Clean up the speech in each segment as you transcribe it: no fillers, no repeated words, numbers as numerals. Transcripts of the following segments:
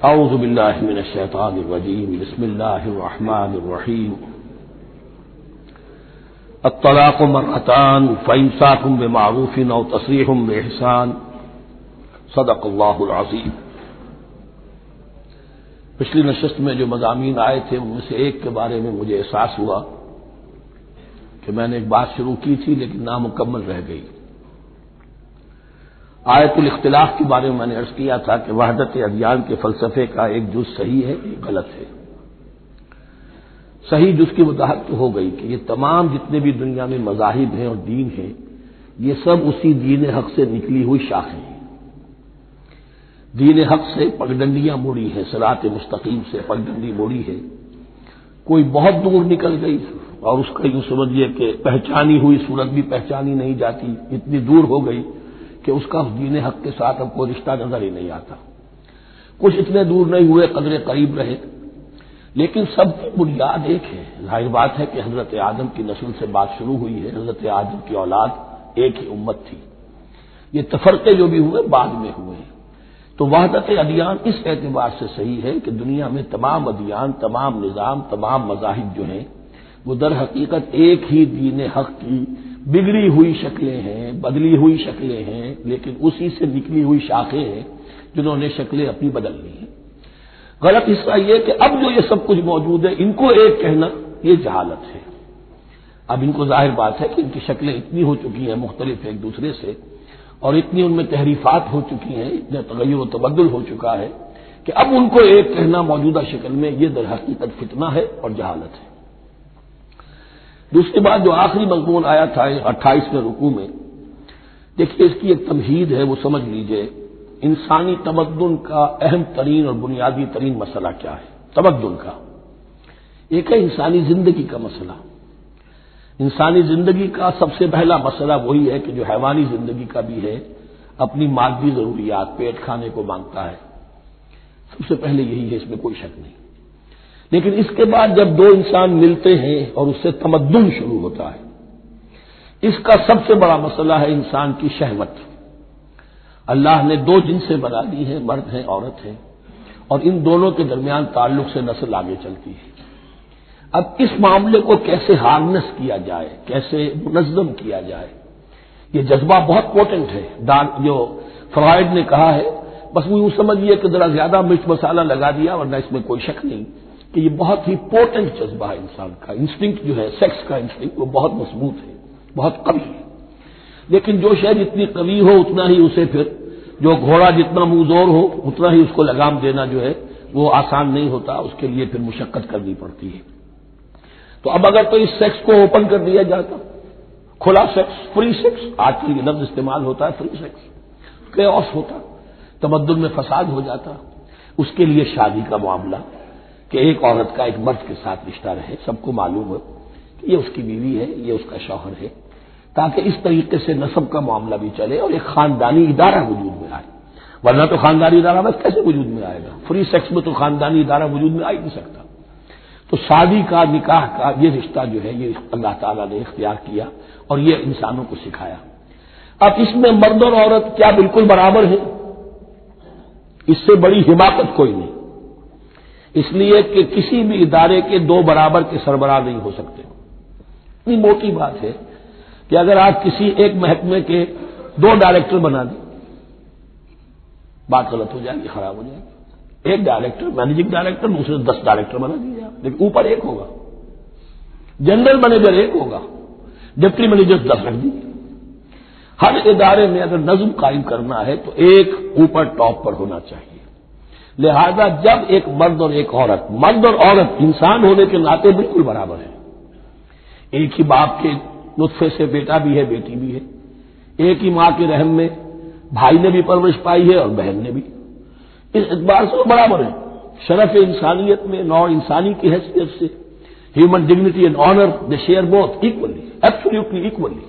اعوذ باللہ من الشیطان الرجیم بسم اللہ الرحمن الرحیم الطلاق مرتان فامساک بمعروف او تسریح باحسان صدق اللہ العظیم۔ پچھلی نشست میں جو مضامین آئے تھے ان میں سے ایک کے بارے میں مجھے احساس ہوا کہ میں نے ایک بات شروع کی تھی لیکن نامکمل رہ گئی۔ آیت الاختلاف کے بارے میں نے عرض کیا تھا کہ وحدت ادیان کے فلسفے کا ایک جز صحیح ہے ایک غلط ہے۔ صحیح جز کی وضاحت تو ہو گئی کہ یہ تمام جتنے بھی دنیا میں مذاہب ہیں اور دین ہیں یہ سب اسی دین حق سے نکلی ہوئی شاخیں ہیں۔ دین حق سے پگڈنڈیاں موڑی ہیں، صراط مستقیم سے پگڈنڈی موڑی ہے، کوئی بہت دور نکل گئی اور اس کا یوں سمجھیے کہ پہچانی ہوئی صورت بھی پہچانی نہیں جاتی، اتنی دور ہو گئی کہ اس کا دین حق کے ساتھ اب کوئی رشتہ نظر ہی نہیں آتا۔ کچھ اتنے دور نہیں ہوئے، قدرے قریب رہے، لیکن سب کی بنیاد ایک ہے۔ ظاہر بات ہے کہ حضرت آدم کی نسل سے بات شروع ہوئی ہے، حضرت آدم کی اولاد ایک ہی امت تھی، یہ تفرقے جو بھی ہوئے بعد میں ہوئے ہیں۔ تو وحدت ادیان اس اعتبار سے صحیح ہے کہ دنیا میں تمام ادیان، تمام نظام، تمام مذاہب جو ہیں وہ در حقیقت ایک ہی دین حق کی بگڑی ہوئی شکلیں ہیں، بدلی ہوئی شکلیں ہیں، لیکن اسی سے نکلی ہوئی شاخیں ہیں جنہوں نے شکلیں اپنی بدل لی ہیں۔ غلط حصہ یہ کہ اب جو یہ سب کچھ موجود ہے ان کو ایک کہنا یہ جہالت ہے۔ اب ان کو ظاہر بات ہے کہ ان کی شکلیں اتنی ہو چکی ہیں مختلف ایک دوسرے سے، اور اتنی ان میں تحریفات ہو چکی ہیں، اتنا تغیر و تبدل ہو چکا ہے کہ اب ان کو ایک کہنا موجودہ شکل میں یہ در حقیقت فتنہ ہے اور جہالت ہے۔ دوسری بات جو آخری مضمون آیا تھا 28ویں رکوع میں، دیکھیے اس کی ایک تمہید ہے، وہ سمجھ لیجئے۔ انسانی تمدن کا اہم ترین اور بنیادی ترین مسئلہ کیا ہے تمدن کا؟ ایک ہے انسانی زندگی کا مسئلہ۔ انسانی زندگی کا سب سے پہلا مسئلہ وہی ہے کہ جو حیوانی زندگی کا بھی ہے، اپنی مادی ضروریات، پیٹ کھانے کو مانگتا ہے، سب سے پہلے یہی ہے، اس میں کوئی شک نہیں۔ لیکن اس کے بعد جب دو انسان ملتے ہیں اور اس سے تمدن شروع ہوتا ہے، اس کا سب سے بڑا مسئلہ ہے انسان کی شہوت۔ اللہ نے دو جنسیں بنا دی ہیں، مرد ہیں عورت ہیں، اور ان دونوں کے درمیان تعلق سے نسل آگے چلتی ہے۔ اب اس معاملے کو کیسے ہارنس کیا جائے، کیسے منظم کیا جائے، یہ جذبہ بہت پوٹنٹ ہے۔ جو فرائڈ نے کہا ہے، بس وہ یوں سمجھیے کہ ذرا زیادہ مرچ مسالہ لگا دیا، ورنہ اس میں کوئی شک نہیں کہ یہ بہت ہی پوٹنٹ جذبہ ہے انسان کا۔ انسٹنکٹ جو ہے، سیکس کا انسٹنکٹ، وہ بہت مضبوط ہے، بہت قوی ہے۔ لیکن جو شے جتنی قوی ہو اتنا ہی اسے پھر، جو گھوڑا جتنا منہ زور ہو اتنا ہی اس کو لگام دینا جو ہے وہ آسان نہیں ہوتا، اس کے لیے پھر مشقت کرنی پڑتی ہے۔ تو اب اگر تو اس سیکس کو اوپن کر دیا جاتا، کھلا سیکس، فری سیکس، آج کل یہ لفظ استعمال ہوتا ہے، فری سیکس، کیوس ہوتا، تمدن میں فساد ہو جاتا۔ اس کے لیے شادی کا معاملہ کہ ایک عورت کا ایک مرد کے ساتھ رشتہ رہے، سب کو معلوم ہو کہ یہ اس کی بیوی ہے، یہ اس کا شوہر ہے، تاکہ اس طریقے سے نسب کا معاملہ بھی چلے اور ایک خاندانی ادارہ وجود میں آئے۔ ورنہ تو خاندانی ادارہ بس کیسے وجود میں آئے گا؟ فری سیکس میں تو خاندانی ادارہ وجود میں آ ہی نہیں سکتا۔ تو شادی کا، نکاح کا یہ رشتہ جو ہے یہ اللہ تعالیٰ نے اختیار کیا اور یہ انسانوں کو سکھایا۔ اب اس میں مرد اور عورت کیا بالکل برابر ہیں؟ اس سے بڑی حماقت کوئی نہیں، اس لیے کہ کسی بھی ادارے کے دو برابر کے سربراہ نہیں ہو سکتے۔ اتنی موٹی بات ہے کہ اگر آپ کسی ایک محکمے کے دو ڈائریکٹر بنا دیں، بات غلط ہو جائے گی، خراب ہو جائے گی۔ ایک ڈائریکٹر، مینیجنگ ڈائریکٹر، دوسرے 10 ڈائریکٹر بنا دیجیے آپ، لیکن اوپر ایک ہوگا، جنرل مینیجر ایک ہوگا، ڈپٹی مینیجر 10 رکھ دیجیے۔ ہر ادارے میں اگر نظم قائم کرنا ہے تو ایک اوپر ٹاپ پر ہونا چاہیے۔ لہذا جب ایک مرد اور ایک عورت، مرد اور عورت انسان ہونے کے ناطے بالکل برابر ہیں، ایک ہی باپ کے نطفے سے بیٹا بھی ہے، بیٹی بھی ہے، ایک ہی ماں کے رحم میں بھائی نے بھی پرورش پائی ہے اور بہن نے بھی، اس اعتبار سے وہ برابر ہیں۔ شرف انسانیت میں، نوع انسانی کی حیثیت سے، human dignity and honour, they share both equally, absolutely equally.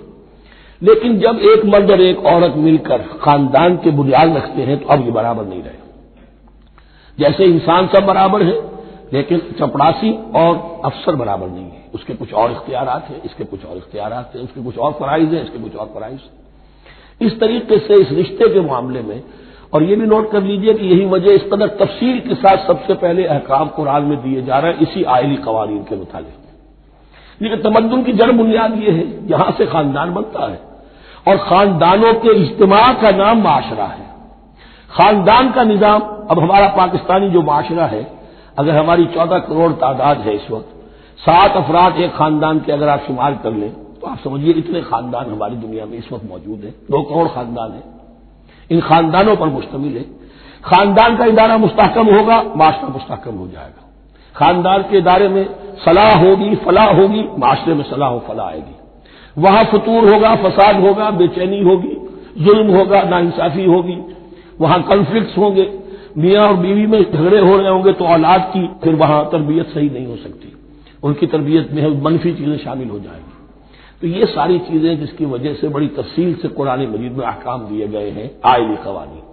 لیکن جب ایک مرد اور ایک عورت مل کر خاندان کے بنیاد رکھتے ہیں تو اب یہ برابر نہیں رہے۔ جیسے انسان سب برابر ہے، لیکن چپڑاسی اور افسر برابر نہیں ہے، اس کے کچھ اور اختیارات ہیں، اس کے کچھ اور اختیارات ہیں، اس کے کچھ اور فرائض ہیں، اس کے کچھ اور فرائض ہیں۔ اس طریقے سے اس رشتے کے معاملے میں اور یہ بھی نوٹ کر لیجئے کہ یہی وجہ اس قدر تفصیل کے ساتھ سب سے پہلے احکام قرآن میں دیے جا رہے ہیں اسی آئلی قوانین کے متعلق. لیکن تمدن کی جڑ بنیاد یہ ہے، یہاں سے خاندان بنتا ہے، اور خاندانوں کے اجتماع کا نام معاشرہ ہے. خاندان کا نظام، اب ہمارا پاکستانی جو معاشرہ ہے، اگر ہماری 14 کروڑ تعداد ہے اس وقت، 7 افراد ایک خاندان کے اگر آپ شمار کر لیں تو آپ سمجھیے اتنے خاندان ہماری دنیا میں اس وقت موجود ہیں. 2 کروڑ خاندان ہیں، ان خاندانوں پر مشتمل ہے. خاندان کا ادارہ مستحکم ہوگا، معاشرہ مستحکم ہو جائے گا. خاندان کے ادارے میں صلاح ہوگی، فلاح ہوگی، معاشرے میں صلاح و فلاح آئے گی. وہاں فتور ہوگا، فساد ہوگا، بے چینی ہوگی، ظلم ہوگا، ناانصافی ہوگی، وہاں کنفلکٹس ہوں گے، میاں اور بیوی میں جھگڑے ہو رہے ہوں گے تو اولاد کی پھر وہاں تربیت صحیح نہیں ہو سکتی، ان کی تربیت میں منفی چیزیں شامل ہو جائیں گی. تو یہ ساری چیزیں جس کی وجہ سے بڑی تفصیل سے قرآن مجید میں احکام دیے گئے ہیں آئلی قوانین.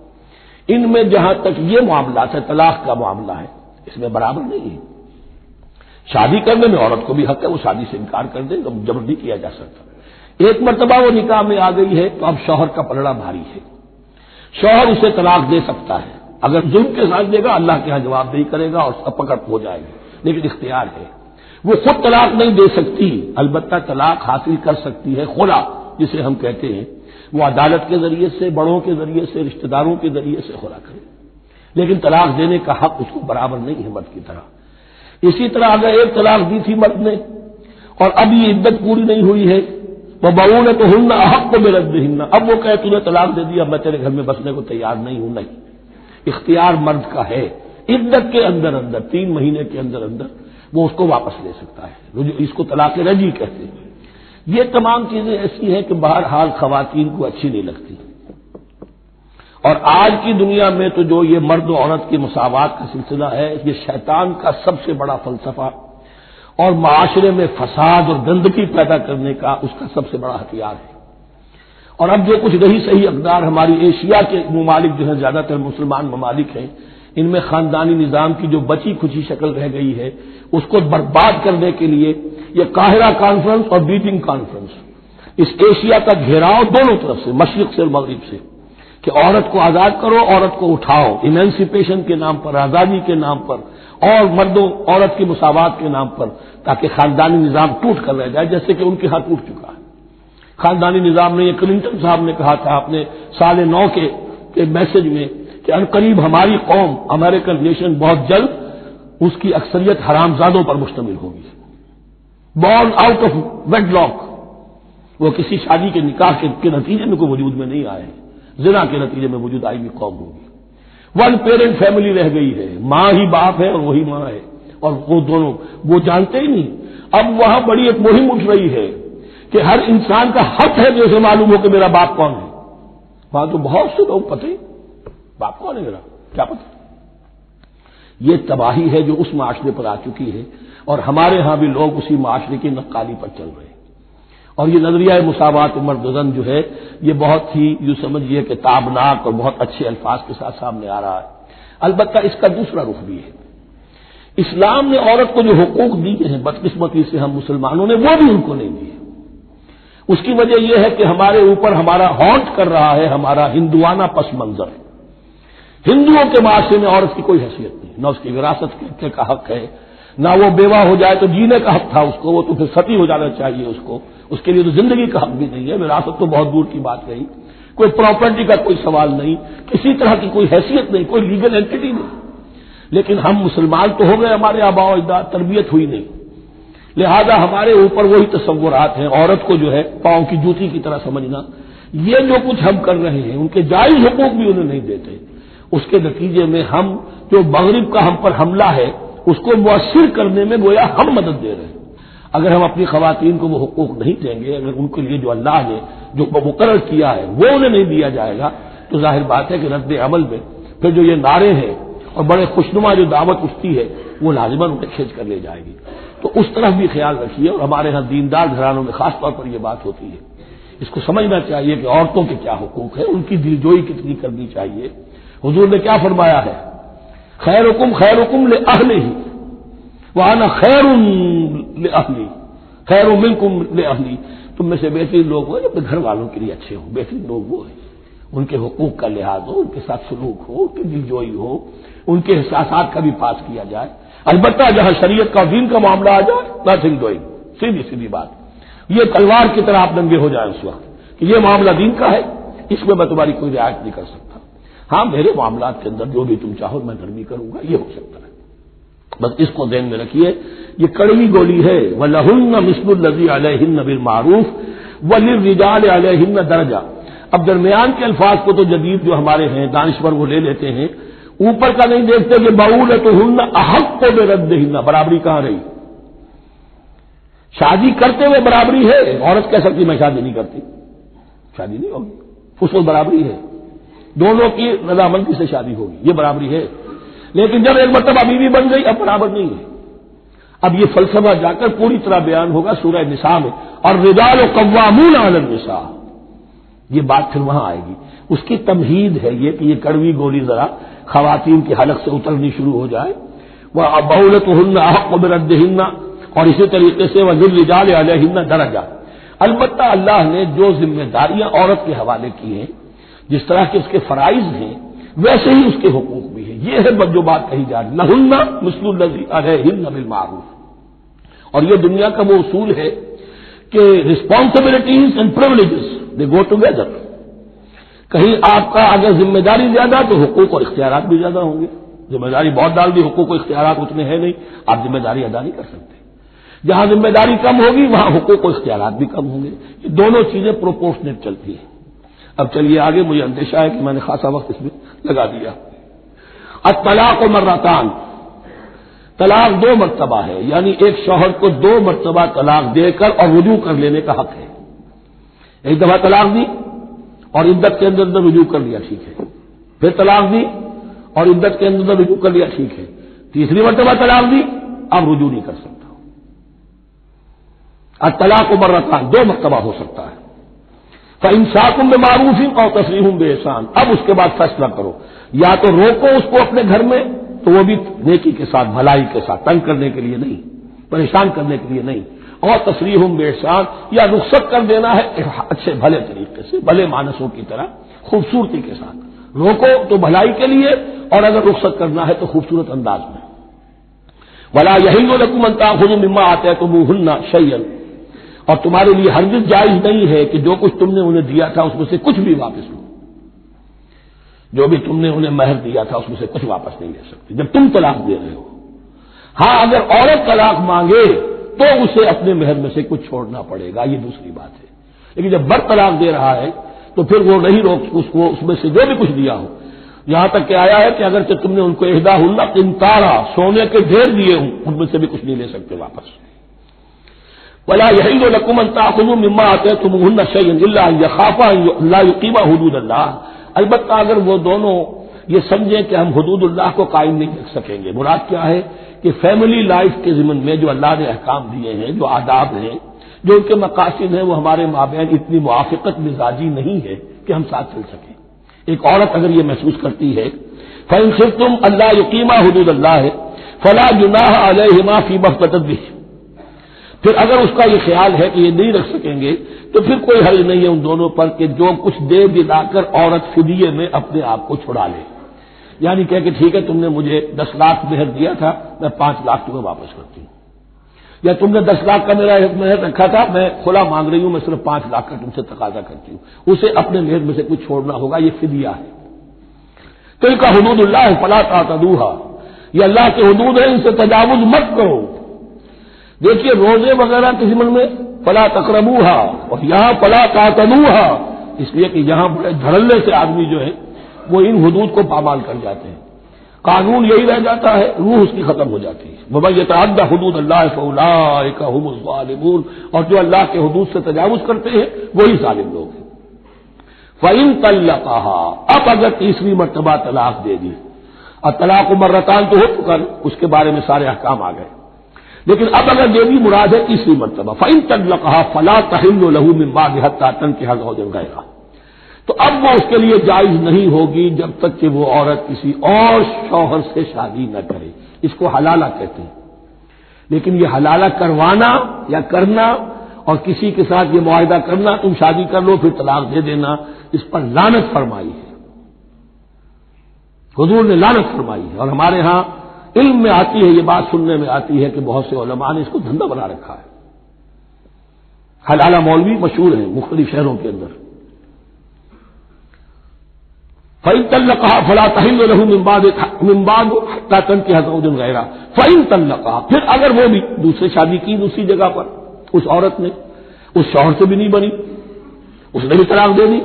ان میں جہاں تک یہ معاملات ہے، طلاق کا معاملہ ہے، اس میں برابر نہیں ہے. شادی کرنے میں عورت کو بھی حق ہے، وہ شادی سے انکار کر دے، جبر نہیں کیا جا سکتا. ایک مرتبہ وہ نکاح میں آ گئی ہے تو اب شوہر کا پلڑا بھاری ہے. شوہر اسے طلاق دے سکتا ہے، اگر ظلم کے ساتھ دے گا اللہ کے ہاں جواب دہی کرے گا اور پکڑ ہو جائے گی، لیکن اختیار ہے. وہ خود طلاق نہیں دے سکتی، البتہ طلاق حاصل کر سکتی ہے خلا جسے ہم کہتے ہیں. وہ عدالت کے ذریعے سے، بڑوں کے ذریعے سے، رشتہ داروں کے ذریعے سے خلا کرے، لیکن طلاق دینے کا حق اس کو برابر نہیں ہے مرد کی طرح. اسی طرح اگر ایک طلاق دی تھی مرد نے اور اب یہ عدت پوری نہیں ہوئی ہے، وہ بہون تو ہن احق برد، اب وہ کہے تجھے طلاق دے دیا، میں تیرے گھر میں بسنے کو تیار نہیں ہوں. نہیں، اختیار مرد کا ہے. عدت کے اندر 3 مہینے کے اندر وہ اس کو واپس لے سکتا ہے، اس کو طلاق رجعی کہتے ہیں. یہ تمام چیزیں ایسی ہیں کہ بہرحال خواتین کو اچھی نہیں لگتی. اور آج کی دنیا میں تو جو یہ مرد و عورت کی مساوات کا سلسلہ ہے، یہ شیطان کا سب سے بڑا فلسفہ اور معاشرے میں فساد اور گندگی پیدا کرنے کا اس کا سب سے بڑا ہتھیار ہے. اور اب جو کچھ رہی صحیح اقدار ہماری ایشیا کے ممالک جو ہیں، زیادہ تر مسلمان ممالک ہیں، ان میں خاندانی نظام کی جو بچی کھچی شکل رہ گئی ہے اس کو برباد کرنے کے لیے یہ قاہرہ کانفرنس اور بیجنگ کانفرنس، اس ایشیا کا گھیراؤ دونوں طرف سے، مشرق سے اور مغرب سے، کہ عورت کو آزاد کرو، عورت کو اٹھاؤ، ایمینسیپیشن کے نام پر، آزادی کے نام پر، اور مردوں عورت کی مساوات کے نام پر، تاکہ خاندانی نظام ٹوٹ کر رہ جائے جیسے کہ ان کے ہاں ٹوٹ چکا ہے. خاندانی نظام نے، یہ کلنٹن صاحب نے کہا تھا اپنے سال 9 کے میسج میں کہ عنقریب ہماری قوم، امریکن نیشن، بہت جلد اس کی اکثریت حرامزادوں پر مشتمل ہوگی. Born out of wedlock, وہ کسی شادی کے نکاح کے نتیجے میں کوئی وجود میں نہیں آئے، زنا کے نتیجے میں وجود آئی ہوئی قوم ہوگی. 1 پیرنٹ فیملی رہ گئی ہے، ماں ہی باپ ہے اور وہی ماں ہے، اور وہ دونوں وہ جانتے ہی نہیں. اب وہاں بڑی ایک مہم اٹھ رہی ہے کہ ہر انسان کا حق ہے کہ اسے معلوم ہو کہ میرا باپ کون ہے. وہاں تو بہت سے لوگ پتہ ہی باپ کون ہے میرا کیا پتہ. یہ تباہی ہے جو اس معاشرے پر آ چکی ہے، اور ہمارے ہاں بھی لوگ اسی معاشرے کی نقالی پر چل رہے ہیں. اور یہ نظریہ مساوات مرد و زن جو ہے یہ بہت ہی یوں سمجھیے کہ تابناک اور بہت اچھے الفاظ کے ساتھ سامنے آ رہا ہے. البتہ اس کا دوسرا رخ بھی ہے. اسلام نے عورت کو جو حقوق دیے ہیں بدقسمتی سے ہم مسلمانوں نے وہ بھی ان کو نہیں دیے. اس کی وجہ یہ ہے کہ ہمارے اوپر ہمارا ہانٹ کر رہا ہے ہمارا ہندوانہ پس منظر. ہندوؤں کے معاشرے میں عورت کی کوئی حیثیت نہیں، نہ اس کی وراثت کا حق ہے، نہ وہ بیوہ ہو جائے تو جینے کا حق تھا اس کو، وہ تو پھر ستی ہو جانا چاہیے اس کے لیے تو زندگی کا حق بھی نہیں ہے. وراثت تو بہت دور کی بات رہی، کوئی پراپرٹی کا کوئی سوال نہیں، کسی طرح کی کوئی حیثیت نہیں، کوئی لیگل اینٹی نہیں. لیکن ہم مسلمان تو ہو گئے، ہمارے آباء و اجداد، تربیت ہوئی نہیں، لہذا ہمارے اوپر وہی تصورات ہیں. عورت کو جو ہے پاؤں کی جوتی کی طرح سمجھنا. یہ جو کچھ ہم کر رہے ہیں ان کے جائز حقوق بھی انہیں نہیں دیتے. اس کے نتیجے میں ہم جو مغرب کا ہم پر حملہ ہے اس کو مؤثر کرنے میں گویا ہم مدد دے رہے ہیں. اگر ہم اپنی خواتین کو وہ حقوق نہیں دیں گے، اگر ان کے لیے جو اللہ نے جو مقرر کیا ہے وہ انہیں نہیں دیا جائے گا، تو ظاہر بات ہے کہ رد عمل میں پھر جو یہ نعرے ہیں اور بڑے خوشنما جو دعوت اٹھتی ہے وہ لازماً انہیں کھینچ کر لے جائے گی. تو اس طرف بھی خیال رکھیے. اور ہمارے ہاں دیندار گھرانوں میں خاص طور پر یہ بات ہوتی ہے، اس کو سمجھنا چاہیے کہ عورتوں کے کیا حقوق ہیں، ان کی دلجوئی کتنی کرنی چاہیے. حضور نے کیا فرمایا ہے؟ خیرکم خیرکم لأہلہ وانا خیر لأہلی، خیر منکم لأہلی. تم میں سے بہترین لوگ وہ جو اپنے گھر والوں کے لیے اچھے ہوں. بہترین لوگ وہ ہیں. ان کے حقوق کا لحاظ ہو، ان کے ساتھ سلوک ہو، ان کی دلجوئی ہو، ان کے احساسات کا بھی پاس کیا جائے۔ البتہ جہاں شریعت کا دین کا معاملہ آ جائے نتھنگ ڈوئنگ، سیدھی سیدھی بات، یہ تلوار کی طرح آپ ننگے ہو جائیں اس وقت کہ یہ معاملہ دین کا ہے، اس میں تمہاری کوئی رعایت نہیں کر سکتا۔ ہاں میرے معاملات کے اندر جو بھی تم چاہو میں نرمی کروں گا، یہ ہو سکتا ہے۔ بس اس کو ذہن میں رکھیے، یہ کڑوی گولی ہے۔ وَلَهُنَّ مِثْلُ الَّذِي عَلَيْهِنَّ بِالْمَعْرُوفِ وَلِلرِّجَالِ عَلَيْهِنَّ دَرَجَةٌ۔ اب درمیان کے الفاظ کو تو جدید جو ہمارے ہیں دانشور وہ لے لیتے ہیں، اوپر کا نہیں دیکھتے کہ بَعُولَتُهُنَّ أَحَقُّ بِرَدِّهِنَّ، برابری کہاں رہی؟ شادی کرتے ہوئے برابری ہے، عورت کہہ سکتی میں شادی نہیں کرتی، شادی نہیں ہوگی، اس کو برابری ہے، دونوں کی رضامندی سے شادی ہوگی، یہ برابری ہے۔ لیکن جب ایک مرتبہ بیوی بن گئی اب برابر نہیں ہے۔ اب یہ فلسفہ جا کر پوری طرح بیان ہوگا سورہ نساء میں، اور الرجال قوامون علی النساء، یہ بات پھر وہاں آئے گی۔ اس کی تمہید ہے یہ کہ یہ کڑوی گولی ذرا خواتین کی حلق سے اترنی شروع ہو جائے۔ وَبَعُولَتُهُنَّ أَحَقُّ بِرَدِّهِنَّ، اور اسی طریقے سے وَلِلرِّجَالِ عَلَيْهِنَّ دَرَجَةٌ۔ البتہ اللہ نے جو ذمہ داریاں عورت کے حوالے کی ہیں، جس طرح کے اس کے فرائض ہیں ویسے ہی اس کے حقوق بھی ہیں، یہ ہے جو بات کہی جا رہی لہن مثل الذی علیہن بالمعروف۔ اور یہ دنیا کا وہ اصول ہے کہ responsibilities and privileges they go together. کہیں آپ کا اگر ذمہ داری زیادہ تو حقوق اور اختیارات بھی زیادہ ہوں گے، ذمہ داری بہت ڈال دی، حقوق و اختیارات اتنے ہیں نہیں، آپ ذمہ داری ادا نہیں کر سکتے۔ جہاں ذمہ داری کم ہوگی وہاں حقوق و اختیارات بھی کم ہوں گے، یہ دونوں چیزیں پروپورشنیٹ چلتی ہیں۔ اب چلیے آگے، مجھے اندیشہ ہے کہ میں نے خاصا وقت اس میں لگا دیا۔ الطلاق مرتان، طلاق 2 مرتبہ ہے، یعنی ایک شوہر کو 2 مرتبہ طلاق دے کر اور رجوع کر لینے کا حق ہے۔ ایک دفعہ طلاق دی اور عدت کے اندر رجوع کر لیا، ٹھیک ہے، پھر طلاق دی اور عدت کے اندر رجوع کر لیا، ٹھیک ہے، تیسری مرتبہ طلاق دی اب رجوع نہیں کر سکتا۔ الطلاق مرتان 2 مرتبہ ہو سکتا ہے۔ فَإِمْسَاكٌ بِمَعْرُوفٍ أَوْ تَسْرِيحٌ بِإِحْسَانٍ، اب اس کے بعد فیصلہ کرو، یا تو روکو اس کو اپنے گھر میں تو وہ بھی نیکی کے ساتھ، بھلائی کے ساتھ، تنگ کرنے کے لیے نہیں، پریشان کرنے کے لیے نہیں، اور تسریح بِإِحْسَان، یا رخصت کر دینا ہے اچھے بھلے طریقے سے، بھلے مانسوں کی طرح خوبصورتی کے ساتھ، روکو تو بھلائی کے لیے، اور اگر رخصت کرنا ہے تو خوبصورت انداز میں۔ وَلَا يَحِلُّ لَكُمْ أَن تَأْخُذُوا مِمَّا آتَيْتُمُوهُنَّ شَيْئًا، اور تمہارے لیے ہرگز جائز نہیں ہے کہ جو کچھ تم نے انہیں دیا تھا اس میں سے کچھ بھی واپس لو، جو بھی تم نے انہیں مہر دیا تھا اس میں سے کچھ واپس نہیں لے سکتے جب تم طلاق دے رہے ہو۔ ہاں اگر عورت طلاق مانگے تو اسے اپنے مہر میں سے کچھ چھوڑنا پڑے گا، یہ دوسری بات ہے، لیکن جب بر طلاق دے رہا ہے تو پھر وہ نہیں روک اس کو اس میں سے جو بھی کچھ دیا ہو، یہاں تک کہ آیا ہے کہ اگر تم نے ان کو احداہن قنطارا، سونے کے ڈھیر دیے ہوں، ان میں سے بھی کچھ نہیں لے سکتے واپس۔ وَلَا يَحِلُّ لَكُمْ أَن تَأْخُذُوا مِمَّا آتَيْتُمُوهُنَّ شَيْئًا إِلَّا أَن يَخَافَا أَن لَّا يُقِيمَا حُدُودَ اللَّهِ، البتہ اگر وہ دونوں یہ سمجھیں کہ ہم حدود اللہ کو قائم نہیں رکھ سکیں گے۔ مراد کیا ہے کہ فیملی لائف کے ضمن میں جو اللہ نے احکام دیے ہیں، جو آداب ہیں، جو ان کے مقاصد ہیں، وہ ہمارے مابین اتنی موافقت مزاجی نہیں ہے کہ ہم ساتھ چل سکیں۔ ایک عورت اگر یہ محسوس کرتی ہے فَإِنْ خِفْتُمْ أَلَّا يُقِيمَا حُدُودَ اللَّهِ فَلَا جُنَاحَ عَلَيْهِمَا فِيمَا افْتَدَتْ بِهِ، پھر اگر اس کا یہ خیال ہے کہ یہ نہیں رکھ سکیں گے تو پھر کوئی حرج نہیں ہے ان دونوں پر کہ جو کچھ دے دلا کر عورت فدیے میں اپنے آپ کو چھڑا لے، یعنی کہ ٹھیک ہے تم نے مجھے 10 لاکھ مہر دیا تھا، میں 5 لاکھ تمہیں واپس کرتی ہوں، یا تم نے 10 لاکھ کا میرا مہر رکھا تھا، میں کھلا مانگ رہی ہوں، میں صرف 5 لاکھ کا تم سے تقاضا کرتی ہوں، اسے اپنے مہر میں سے کچھ چھوڑنا ہوگا، یہ فدیہ ہے۔ تلک حدود اللہ فلا تعتدوها، یہ اللہ کے حدود ہیں، ان سے تجاوز مت کرو۔ دیکھیے روزے وغیرہ کے ضمن میں فلا تقربوها، اور یہاں فلا تعتدوها، اس لیے کہ یہاں بڑے دھڑلے سے آدمی جو ہے وہ ان حدود کو پامال کر جاتے ہیں، قانون یہی رہ جاتا ہے، روح اس کی ختم ہو جاتی ہے۔ وَمَن يَتَعَدَّ حُدُودَ اللَّهِ فَأُولَٰئِكَ هُمُ الظَّالِمُونَ، اور جو اللہ کے حدود سے تجاوز کرتے ہیں وہی ظالم لوگ ہیں۔ فَإِن طَلَّقَهَا، اب اگر تیسری مرتبہ طلاق دے دی، اور طلاق مرتان تو ہو چکا، اس کے بارے میں سارے احکام آ گئے، لیکن اب اگر دے دی مراد ہے تیسری مرتبہ، فَإِن طَلَّقَهَا فَلَا تَحِلُّ لَهُ مِن بَعْدِ حَتَّىٰ تَنكِحَ زَوْجًا غَيْرَهُ، تو اب وہ اس کے لیے جائز نہیں ہوگی جب تک کہ وہ عورت کسی اور شوہر سے شادی نہ کرے، اس کو حلالہ کہتے ہیں۔ لیکن یہ حلالہ کروانا یا کرنا اور کسی کے ساتھ یہ معاہدہ کرنا تم شادی کر لو پھر طلاق دے دینا، اس پر لعنت فرمائی ہے، حضور نے لعنت فرمائی ہے۔ اور ہمارے ہاں علم میں آتی ہے، یہ بات سننے میں آتی ہے کہ بہت سے علماء نے اس کو دھندا بنا رکھا ہے۔ حلالہ مولوی مشہور ہیں مختلف شہروں کے اندر، فَإِن طَلَّقَهَا فَلَا تَحِلُّ لَهُ مِن بَعْدُ حَتَّىٰ تَنكِحَ زَوْجًا غَيْرَهُ فَإِن طَلَّقَهَا، پھر اگر وہ بھی دوسری شادی کی دوسری جگہ پر، اس عورت نے اس شوہر سے بھی نہیں بنی، اس نے بھی طلاق دے دی،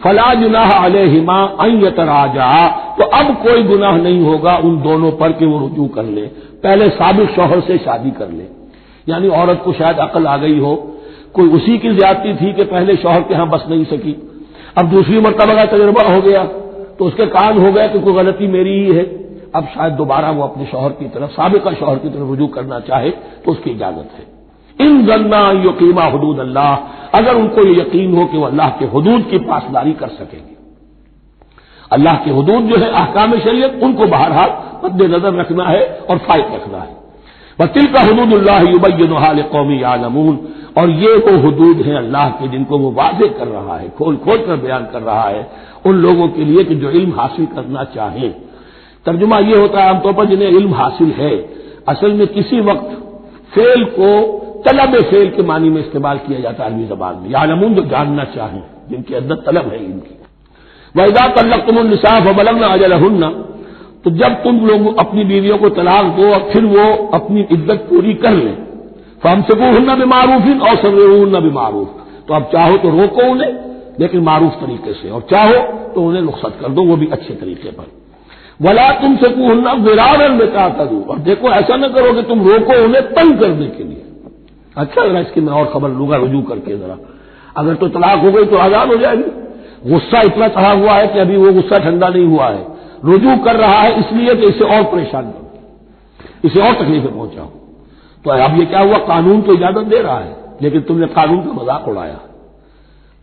فَلَا جُنَاحَ عَلَيْهِمَا أَن يَتَرَاجَعَا، تو اب کوئی گناہ نہیں ہوگا ان دونوں پر کہ وہ رجوع کر لے، پہلے سابق شوہر سے شادی کر لے۔ یعنی عورت کو شاید عقل آ گئی ہو، کوئی اسی کی زیادتی تھی کہ پہلے شوہر کے ہاں بس نہیں سکی، اب دوسری مرتبہ کا تجربہ ہو گیا تو اس کے کان ہو گیا کہ کوئی غلطی میری ہی ہے، اب شاید دوبارہ وہ اپنے شوہر کی طرف، سابقہ شوہر کی طرف رجوع کرنا چاہے تو اس کی اجازت ہے۔ ان ظنا یقیما حدود اللہ، اگر ان کو یہ یقین ہو کہ وہ اللہ کے حدود کی پاسداری کر سکیں گے، اللہ کے حدود جو ہے احکام شریعت، ان کو بہرحال مد نظر رکھنا ہے اور فائق رکھنا ہے۔ وَتِلْكَ حُدُودُ اللَّهِ يُبَيِّنُهَا لِقَوْمٍ يَعْلَمُونَ، اور یہ وہ حدود ہیں اللہ کے جن کو وہ واضح کر رہا ہے، کھول کھول کر بیان کر رہا ہے ان لوگوں کے لیے کہ جو علم حاصل کرنا چاہیں۔ ترجمہ یہ ہوتا ہے عام طور پر جنہیں علم حاصل ہے، اصل میں کسی وقت فعل کو طلب فعل کے معنی میں استعمال کیا جاتا ہے عربی زبان میں، یعلمون جو جاننا چاہیں، جن کے اندر طلب ہے علم کی۔ وَإِذَا طَلَّقْتُمُ النِّسَاءَ فَبَلَغْنَ أَجَلَهُنَّ، تو جب تم لوگ اپنی بیویوں کو طلاق دو اور پھر وہ اپنی عدت پوری کر لیں، فَأَمْسِكُوهُنَّ بِمَعْرُوفٍ أَوْ سَرِّحُوهُنَّ بِمَعْرُوفٍ، تو اب چاہو تو روکو انہیں لیکن معروف طریقے سے، اور چاہو تو انہیں رخصت کر دو وہ بھی اچھے طریقے پر۔ وَلَا تُمْسِكُوهُنَّ ضِرَارًا لِتَعْتَدُوا، اور دیکھو ایسا نہ کرو کہ تم روکو انہیں تنگ کرنے کے لیے۔ اچھا ذرا اس کی میں اور خبر لوں گا رجوع کر کے، ذرا اگر تو طلاق ہو گئی تو آزاد ہو جائے گی، غصہ اتنا چڑھا ہوا ہے کہ ابھی وہ غصہ ٹھنڈا نہیں ہوا ہے، رجوع کر رہا ہے اس لیے کہ اسے اور پریشان کرو، اسے اور تکلیفیں پہنچاؤ۔ تو اب یہ کیا ہوا، قانون تو اجازت دے رہا ہے لیکن تم نے قانون کا مذاق اڑایا،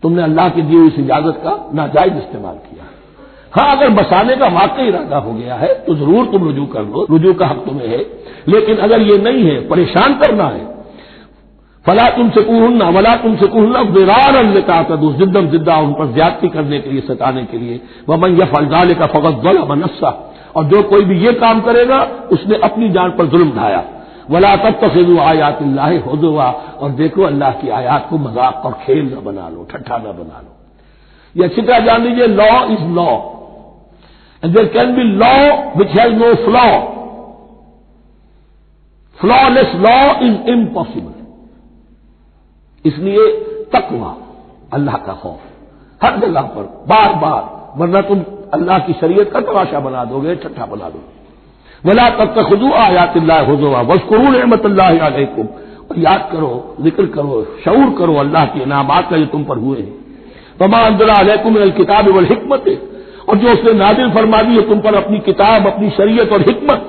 تم نے اللہ کی دی ہوئی اس اجازت کا ناجائز استعمال کیا۔ ہاں اگر بسانے کا واقعی ارادہ ہو گیا ہے تو ضرور تم رجوع کر لو، رجوع کا حق تمہیں ہے، لیکن اگر یہ نہیں ہے، پریشان کرنا ہے، فَلَا تُمْسِكُوهُنَّ وَلَا تُمْسِكُوهُنَّ ضِرَارًا لِتَعْتَدُوا، زدہ ان پر زیادتی کرنے کے لیے، ستانے کے لیے۔ وَمَن يَفْعَلْ ذَلِكَ فَقَدْ ظَلَمَ نَفْسَهُ، اور جو کوئی بھی یہ کام کرے گا اس نے اپنی جان پر ظلم ڈھایا۔ وَلَا تَتَّخِذُوا آیَاتِ اللَّهِ هُزُوًا، اور دیکھو اللہ کی آیات کو مذاق اور کھیل نہ بنا لو، ٹھٹھا نہ بنا لو۔ یہ اچھی طرح جان لیجیے، لا از لا and there can be law which has no flaw. Flawless law is impossible. اس لیے تقوی، اللہ کا خوف ہر جگہ پر بار بار، ورنہ تم اللہ کی شریعت کا تماشا بنا دو گے، ٹھٹھا بنا دو گے۔ وَلَا تَتَّخِذُوا آیَاتِ اللَّهِ هُزُوًا وَاذْكُرُوا نِعْمَتَ اللَّهِ عَلَيْكُمْ، اور یاد کرو، ذکر کرو، شعور کرو اللہ کے انعامات کا جو تم پر ہوئے ہیں۔ وَمَا أَنزَلَ عَلَيْكُم مِّنَ الْكِتَابِ وَالْحِكْمَةِ، اور جو اس نے نازل فرما دی ہے تم پر اپنی کتاب، اپنی شریعت اور حکمت،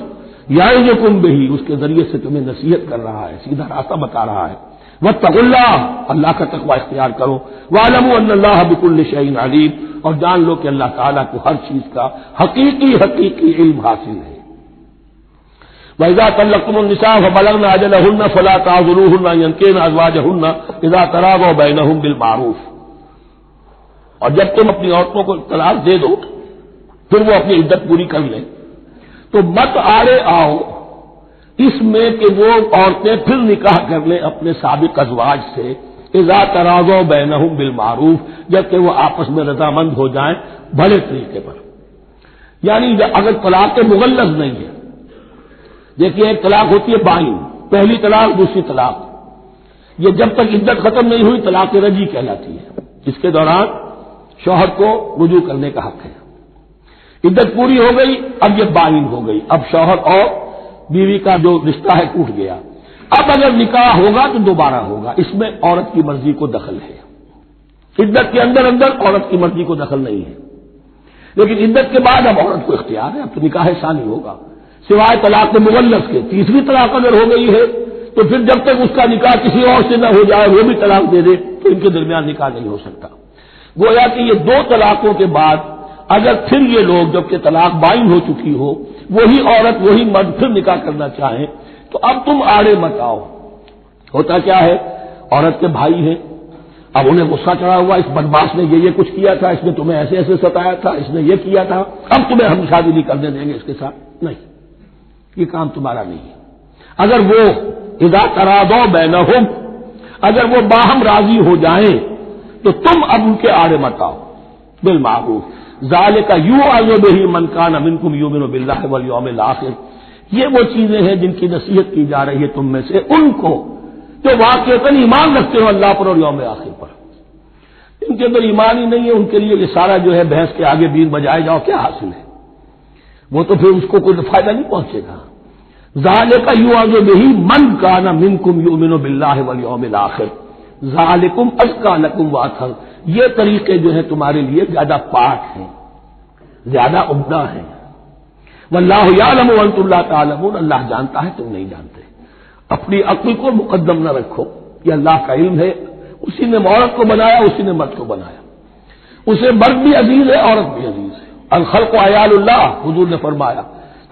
یعظکم بہ، اس کے ذریعے سے تمہیں نصیحت کر رہا ہے، سیدھا راستہ بتا رہا ہے۔ واتقوا اللہ، اللہ کا تقوی اختیار کرو۔ واعلموا ان اللہ بکل شیء علیم، اور جان لو کہ اللہ تعالیٰ کو ہر چیز کا حقیقی علم حاصل ہے۔ وَإِذَا طَلَّقْتُمُ النِّسَاءَ فَبَلَغْنَ أَجَلَهُنَّ فَلَا تَعْضُلُوهُنَّ أَن يَنكِحْنَ أَزْوَاجَهُنَّ إِذَا تَرَاضَوْا بَيْنَهُم بِالْمَعْرُوفِ، اور جب تم اپنی عورتوں کو طلاق دے دو پھر وہ اپنی عدت پوری کر لیں تو مت آڑے آؤ اس میں کہ وہ عورتیں پھر نکاح کر لیں اپنے سابق ازواج سے، اذا تراضوا بینہم بالمعروف، جبکہ وہ آپس میں رضامند ہو جائیں بھلے طریقے پر۔ یعنی اگر طلاق مغلظ نہیں ہے، دیکھیے ایک طلاق ہوتی ہے بائن، پہلی طلاق دوسری طلاق، یہ جب تک عدت ختم نہیں ہوئی طلاق رجعی کہلاتی ہے، اس کے دوران شوہر کو رجوع کرنے کا حق ہے۔ عدت پوری ہو گئی، اب یہ بائن ہو گئی، اب شوہر اور بیوی کا جو رشتہ ہے ٹوٹ گیا۔ اب اگر نکاح ہوگا تو دوبارہ ہوگا، اس میں عورت کی مرضی کو دخل ہے۔ عدت کے اندر عورت کی مرضی کو دخل نہیں ہے، لیکن عدت کے بعد اب عورت کو اختیار ہے، اب تو نکاح ثانی ہوگا، سوائے طلاق مغلظ کے۔ تیسری طلاق اگر ہو گئی ہے تو پھر جب تک اس کا نکاح کسی اور سے نہ ہو جائے، وہ بھی طلاق دے دے، تو ان کے درمیان نکاح نہیں ہو سکتا۔ گویا کہ یہ دو طلاقوں کے بعد اگر پھر یہ لوگ جبکہ طلاق بائن ہو چکی ہو، وہی عورت وہی مرد پھر نکاح کرنا چاہیں تو اب تم آڑے مت آؤ۔ ہوتا کیا ہے، عورت کے بھائی ہیں، اب انہیں غصہ چڑھا ہوا، اس بدماش نے یہ کچھ کیا تھا، اس نے تمہیں ایسے ایسے ستایا تھا، اس نے یہ کیا تھا، اب تمہیں ہم شادی نہیں کرنے دیں گے اس کے ساتھ، نہیں، یہ کام تمہارا نہیں ہے۔ اگر وہ اذا تراضوا بینہم، اگر وہ باہم راضی ہو جائیں تو تم اب ان کے آڑے مت آؤ، بالمعروف، ذالک یوعظ بہ من کان منکم یؤمن باللہ والیوم الآخر، یہ وہ چیزیں ہیں جن کی نصیحت کی جا رہی ہے تم میں سے ان کو جو واقعتاً ایمان رکھتے ہو اللہ پر اور یوم آخر پر۔ ان کے اندر ایمان ہی نہیں ہے، ان کے لیے یہ سارا جو ہے بحث کے آگے بیر بجائے جاؤ کیا حاصل ہے، وہ تو پھر اس کو کوئی فائدہ نہیں پہنچے گا۔ ذالک یوعظ بہ من کان منکم یؤمن باللہ والیوم الآخر ذالکم ازکی لکم واطہر، یہ طریقے جو ہیں تمہارے لیے زیادہ پاک ہیں، زیادہ عمدہ ہیں۔ واللہ یعلم وانتم لا تعلمون، اللہ جانتا ہے تم نہیں جانتے۔ اپنی عقل کو مقدم نہ رکھو، یہ اللہ کا علم ہے، اسی نے عورت کو بنایا، اسی نے مرد کو بنایا، اسے مرد بھی عزیز ہے، عورت بھی عزیز ہے۔ الخلق عیال اللہ، حضور نے فرمایا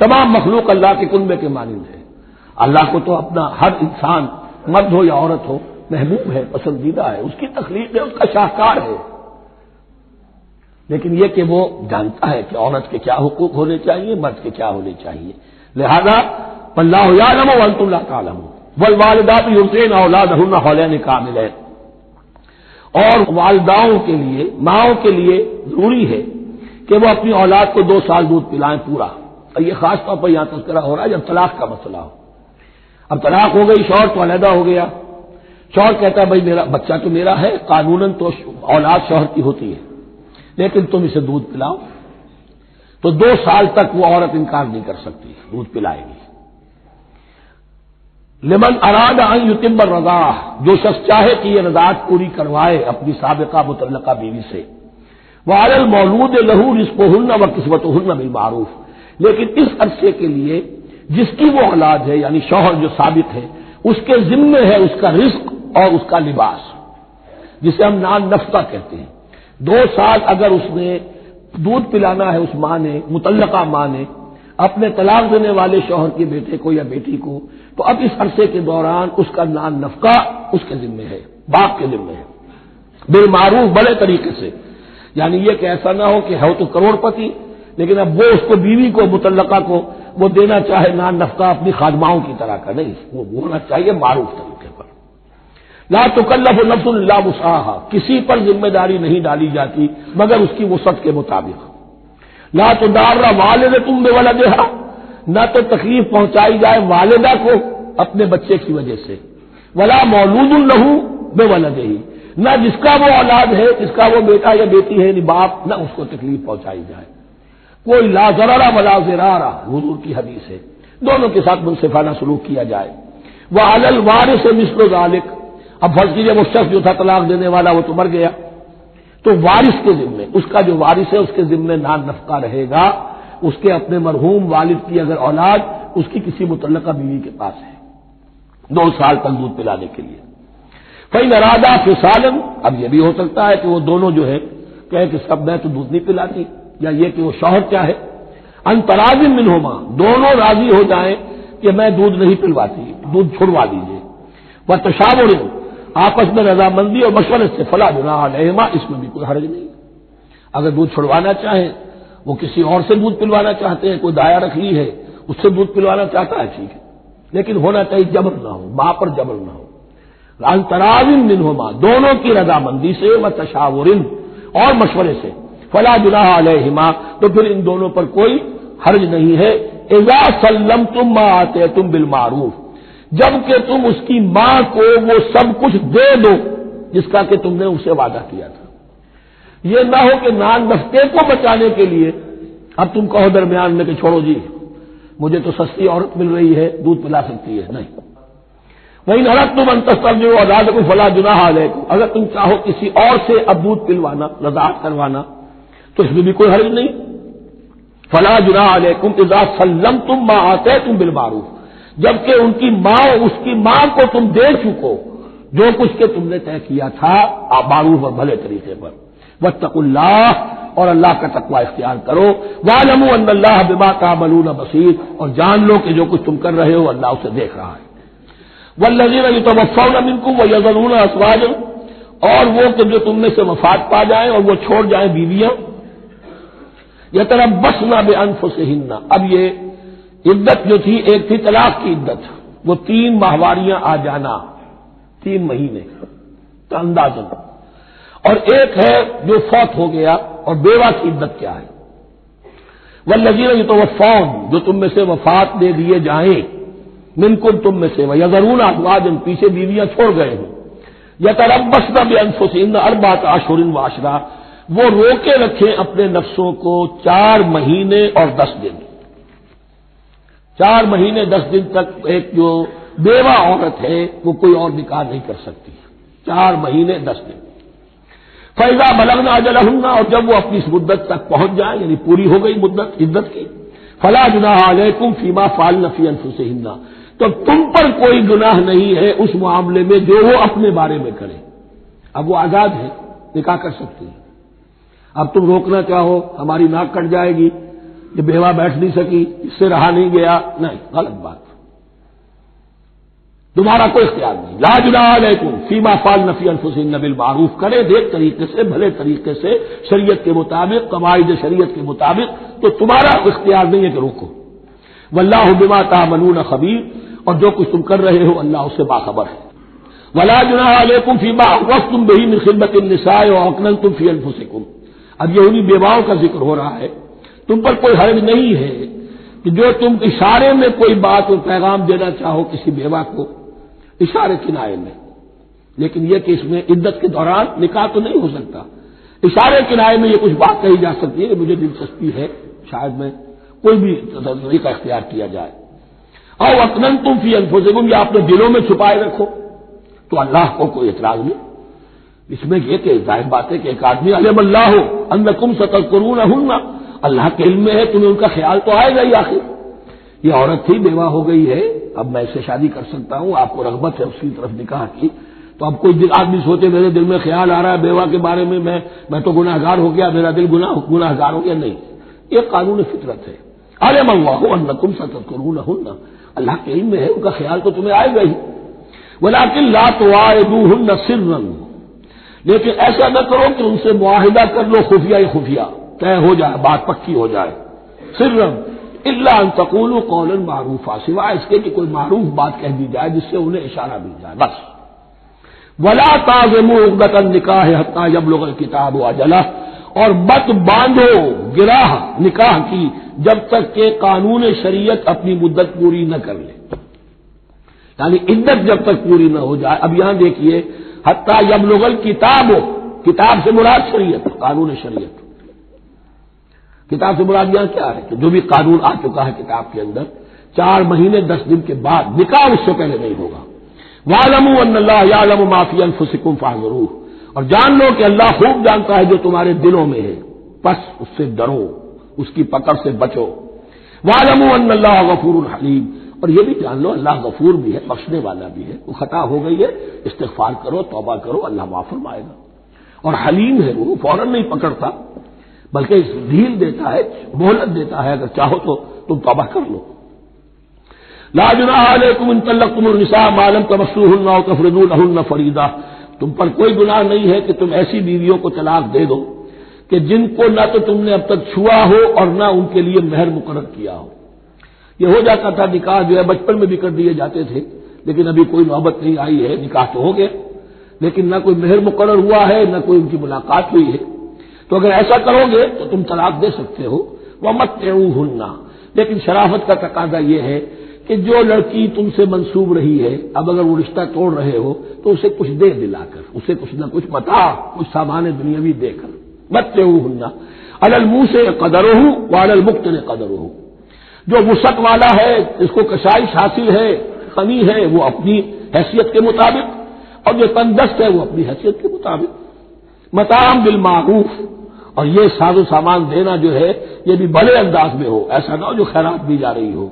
تمام مخلوق اللہ کے کنبے کے مانند ہے۔ اللہ کو تو اپنا ہر انسان مرد ہو یا عورت ہو محبوب ہے، پسندیدہ ہے، اس کی تخلیق ہے، اس کا شاہکار ہے، لیکن یہ کہ وہ جانتا ہے کہ عورت کے کیا حقوق ہونے چاہیے، مرد کے کیا ہونے چاہیے، لہذا واللہ یعلم وانتم لا تعلمون والوالدات یرضعن اولادہن حولین کاملین، اور والداؤں کے لیے، ماؤں کے لیے ضروری ہے کہ وہ اپنی اولاد کو 2 سال دودھ پلائیں پورا، اور یہ خاص طور پر یہاں تذکرہ ہو رہا ہے جب طلاق کا مسئلہ ہو۔ اب طلاق ہو گئی، شوہر تو علیحدہ ہو گیا، شوہر کہتا ہے بھائی میرا بچہ تو میرا ہے، قانوناً تو اولاد شوہر کی ہوتی ہے، لیکن تم اسے دودھ پلاؤ، تو 2 سال تک وہ عورت انکار نہیں کر سکتی، دودھ پلائے گی۔ لمن اراد ان یتم الرضاعہ، جو شخص چاہے کہ یہ رضاعت پوری کروائے اپنی سابقہ مطلقہ بیوی سے، وعلی المولود لہ رزقہن وکسوتہن بالمعروف، لیکن اس عرصے کے لیے جس کی وہ اولاد ہے یعنی شوہر جو سابق ہے اس کے ذمے ہے اس کا رزق اور اس کا لباس، جسے ہم نان نفقہ کہتے ہیں۔ 2 سال اگر اس نے دودھ پلانا ہے اس ماں نے، مطلقہ ماں نے اپنے طلاق دینے والے شوہر کے بیٹے کو یا بیٹی کو، تو اب اس عرصے کے دوران اس کا نان نفقہ اس کے ذمے ہے، باپ کے ذمے ہے، بالمعروف، بڑے طریقے سے، یعنی یہ کہ ایسا نہ ہو کہ ہے تو کروڑ پتی لیکن اب وہ اس کو بیوی کو مطلقہ کو وہ دینا چاہے نان نفقہ اپنی خادماؤں کی طرح کا، نہیں، وہ ہونا چاہیے معروف طریقے پر۔ لا تکلف نفس الا وسعها، کسی پر ذمہ داری نہیں ڈالی جاتی مگر اس کی وسعت کے مطابق۔ لا تضار والدۃ بولدها، نہ تو تکلیف پہنچائی جائے والدہ کو اپنے بچے کی وجہ سے، ولا مولود لہ بولدہ، نہ جس کا وہ اولاد ہے، جس کا وہ بیٹا یا بیٹی ہے باپ، نہ اس کو تکلیف پہنچائی جائے۔ کوئی لا ضرر ولا ضرار، حضور کی حدیث ہے، دونوں کے ساتھ منصفانہ سلوک کیا جائے۔ وعلی الوارث مثل ذلک، اب فرض کیجیے وہ شخص جو تھا طلاق دینے والا وہ تو مر گیا، تو وارث کے ذمے، اس کا جو وارث ہے اس کے ذمے نان نفقہ رہے گا، اس کے اپنے مرحوم والد کی اگر اولاد اس کی کسی متعلقہ بیوی کے پاس ہے 2 سال تک دودھ پلانے کے لیے۔ فإن ارادا فصالا، اب یہ بھی ہو سکتا ہے کہ وہ دونوں جو ہے کہے کہ سب میں تو دودھ نہیں پلاتی، یا یہ کہ وہ شوہر کیا ہے ان تراض منہما، دونوں راضی ہو جائیں کہ میں دودھ نہیں پلواتی، دودھ چھڑوا دیجیے، وتشاور، آپس میں رضامندی اور مشورے سے، فلا جناح علیہما، اس میں بھی کوئی حرج نہیں۔ اگر دودھ چھڑوانا چاہیں، وہ کسی اور سے دودھ پلوانا چاہتے ہیں، کوئی دایا رکھ لی ہے اس سے دودھ پلوانا چاہتا ہے، ٹھیک ہے، لیکن ہونا چاہیے جبر نہ ہو، ماں پر جبر نہ ہو۔ ان تراض منہما، دونوں کی رضامندی سے، وتشاور، اور مشورے سے، فلا جناح علیہما، تو پھر ان دونوں پر کوئی حرج نہیں ہے۔ اذا سلمتم ما آتیتم بالمعروف، جب کہ تم اس کی ماں کو وہ سب کچھ دے دو جس کا کہ تم نے اسے وعدہ کیا تھا۔ یہ نہ ہو کہ نان نفقے کو بچانے کے لیے اب تم کہو درمیان میں کہ چھوڑو جی مجھے تو سستی عورت مل رہی ہے دودھ پلا سکتی ہے، نہیں۔ وَإِنْ أَرَدتُّمْ أَن تَسْتَرْضِعُوا أَوْلَادَكُمْ فَلَا جُنَاحَ عَلَيْكُمْ، اگر تم چاہو کسی اور سے اب دودھ پلوانا، رضاعت کروانا، تو اس میں بھی کوئی حرج نہیں۔ فَلَا جُنَاحَ عَلَيْكُمْ إِذَا سَلَّمْتُمْ مَا آتَيْتُمْ بِالْمَعْرُوفِ، جبکہ ان کی ماں، اس کی ماں کو تم دے چکو جو کچھ کہ تم نے طے کیا تھا معروف اور بھلے طریقے پر۔ واتقوا اللہ، اور اللہ کا تقوی اختیار کرو۔ واعلموا ان اللہ بما تعملون بصیر، اور جان لو کہ جو کچھ تم کر رہے ہو اللہ اسے دیکھ رہا ہے۔ والذین یتوفون منکم ویذرون ازواجا، اور وہ کہ جو تم میں سے وفات پا جائیں اور وہ چھوڑ جائیں بیویاں، یتربصن بانفسہن، اب یہ عدت جو تھی ایک تھی طلاق کی عدت، وہ 3 ماہواریاں آ جانا، 3 مہینے کا اندازہ، اور ایک ہے جو فوت ہو گیا، اور بیوہ کی عدت کیا ہے؟ والذین یتوفون، جو تم میں سے وفات دے دیے جائیں، منکم تم میں سے، ویذرون ازواجا، پیچھے بیویاں چھوڑ گئے ہیں، یتربصن بانفسہن 4 اشہر وعشرہ، وہ روکے رکھیں اپنے نفسوں کو 4 مہینے اور 10 دن، 4 مہینے 10 دن تک ایک جو بیوہ عورت ہے وہ کوئی اور نکاح نہیں کر سکتی، 4 مہینے 10 دن۔ فَإِذَا بَلَغْنَ أَجَلَهُنَّ، اور جب وہ اپنی اس مدت تک پہنچ جائیں، یعنی پوری ہو گئی مدت عدت کی، فَلَا جُنَاحَ عَلَيْكُمْ فِي مَا فَعَلْنَ فِي أَنفُسِهِنَّ، تو تم پر کوئی گناہ نہیں ہے اس معاملے میں جو وہ اپنے بارے میں کرے۔ اب وہ آزاد ہے، نکاح کر سکتی ہے۔ اب تم روکنا چاہو، ہماری ناک کٹ جائے گی، یہ بیوہ بیٹھ نہیں سکی، اس سے رہا نہیں گیا، نہیں، غلط بات، تمہارا کوئی اختیار نہیں۔ لا جناح علیکم فیما فعلن فی انفسہن بالمعروف، کرے دیکھ طریقے سے، بھلے طریقے سے، شریعت کے مطابق، قواعد شریعت کے مطابق، تو تمہارا اختیار نہیں ہے کہ روکو۔ واللہ بما تعملون خبیر، اور جو کچھ تم کر رہے ہو اللہ اس سے باخبر ہے۔ ولا جناح علیکم فیما عرضتم به من خطبۃ النساء واکننتم فی انفسکم، اب یہ انہی بیواؤں کا ذکر ہو رہا ہے، تم پر کوئی حرج نہیں ہے کہ جو تم اشارے میں کوئی بات اور پیغام دینا چاہو کسی بیوہ کو، اشارے کنائے میں، لیکن یہ کہ اس میں عدت کے دوران نکاح تو نہیں ہو سکتا، اشارے کنائے میں یہ کچھ بات کہی جا سکتی ہے کہ مجھے دلچسپی ہے، شاید میں کوئی بھی طریقہ اختیار کیا جائے۔ او اکننتم فی انفسکم، یا اپنے دلوں میں چھپائے رکھو، تو اللہ کو کوئی اعتراض نہیں۔ اس میں یہ کہ ظاہر بات ہے کہ ایک آدمی علم اللہ انکم ستذکرونہن، اللہ کے علم میں ہے تمہیں ان کا خیال تو آئے گا ہی، آخر یہ عورت تھی، بیوہ ہو گئی ہے، اب میں اسے شادی کر سکتا ہوں، آپ کو رغبت ہے اس کی طرف نکاح کی، تو اب کوئی آدمی سوچے میرے دل میں خیال آ رہا ہے بیوہ کے بارے میں، میں تو گناہ گار ہو گیا، میرا دل گناہ گار ہو گیا، نہیں، یہ قانون فطرت ہے۔ علم اللہ انکم ستذکرونہن، اللہ کے علم میں ہے ان کا خیال تو تمہیں آئے گا ہی۔ ولکن لا تواعدوہن سرا، لیکن ایسا نہ کرو کہ ان سے معاہدہ کر لو خفیہ خفیہ، طے ہو جائے، بات پکی ہو جائے، سرا الا ان تقولوا قولا معروفا، سوائے اس کے کہ کوئی معروف بات کہہ دی جائے جس سے انہیں اشارہ مل جائے، بس۔ ولا تعزموا عقدۃ النکاح حتی یبلغ الکتاب اجلہ، اور مت باندھو گراہ نکاح کی جب تک کہ قانون شریعت اپنی مدت پوری نہ کر لے، یعنی عدت جب تک پوری نہ ہو جائے۔ اب یہاں دیکھیے حتی یبلغ الکتاب، کتاب سے مراد شریعت، قانون شریعت، کتاب سے مراد یہاں کیا ہے کہ جو بھی قانون آ چکا ہے کتاب کے اندر، 4 مہینے 10 دن کے بعد نکاح اس سے پہلے نہیں ہوگا۔ وَاعْلَمُوا أَنَّ اللَّهَ يَعْلَمُ مَا فِي أَنفُسِكُمْ فَاحْذَرُوهُ، اور جان لو کہ اللہ خوب جانتا ہے جو تمہارے دلوں میں ہے، بس اس سے ڈرو، اس کی پکڑ سے بچو۔ وَاعْلَمُوا أَنَّ اللَّهَ غَفُورٌ حَلِيمٌ، اور یہ بھی جان لو اللہ غفور بھی ہے، بخشنے والا بھی ہے، وہ خطا ہو گئی ہے، استغفار کرو، توبہ کرو، اللہ معاف فرمائے گا۔ اور حلیم ہے، وہ فوراً نہیں پکڑتا بلکہ ڈھیل دیتا ہے، مہلت دیتا ہے، اگر چاہو تو تم توبہ کر لو۔ لا جناح علیکم ان طلقتم النساء ما لم تمسوهن او تفرضوا لهن فریضہ، تم پر کوئی گناہ نہیں ہے کہ تم ایسی بیویوں کو طلاق دے دو کہ جن کو نہ تو تم نے اب تک چھوا ہو اور نہ ان کے لیے مہر مقرر کیا ہو۔ یہ ہو جاتا تھا نکاح جو ہے بچپن میں بھی کر دیے جاتے تھے، لیکن ابھی کوئی نوبت نہیں آئی ہے، نکاح تو ہو گیا لیکن نہ کوئی مہر مقرر ہوا ہے نہ کوئی ان کی ملاقات ہوئی ہے، تو اگر ایسا کرو گے تو تم طلاق دے سکتے ہو۔ وَمَتِّعُوهُنَّ، لیکن شرافت کا تقاضا یہ ہے کہ جو لڑکی تم سے منسوب رہی ہے، اب اگر وہ رشتہ توڑ رہے ہو تو اسے کچھ دے دلا کر، اسے کچھ نہ کچھ متاع، کچھ سامان دنیاوی دے کر۔ مَتِّعُوهُنَّ عَلَى الْمُوسِعِ قَدَرُهُ وَعَلَى الْمُقْتِرِ قَدَرُهُ، جو وسعت والا ہے، اس کو کشائش حاصل ہے، غنی ہے، وہ اپنی حیثیت کے مطابق، اور جو تندرست ہے وہ اپنی حیثیت کے مطابق۔ متاع بالمعروف، اور یہ ساز و سامان دینا جو ہے یہ بھی بڑے انداز میں ہو، ایسا نہ ہو جو خیرات دی جا رہی ہو۔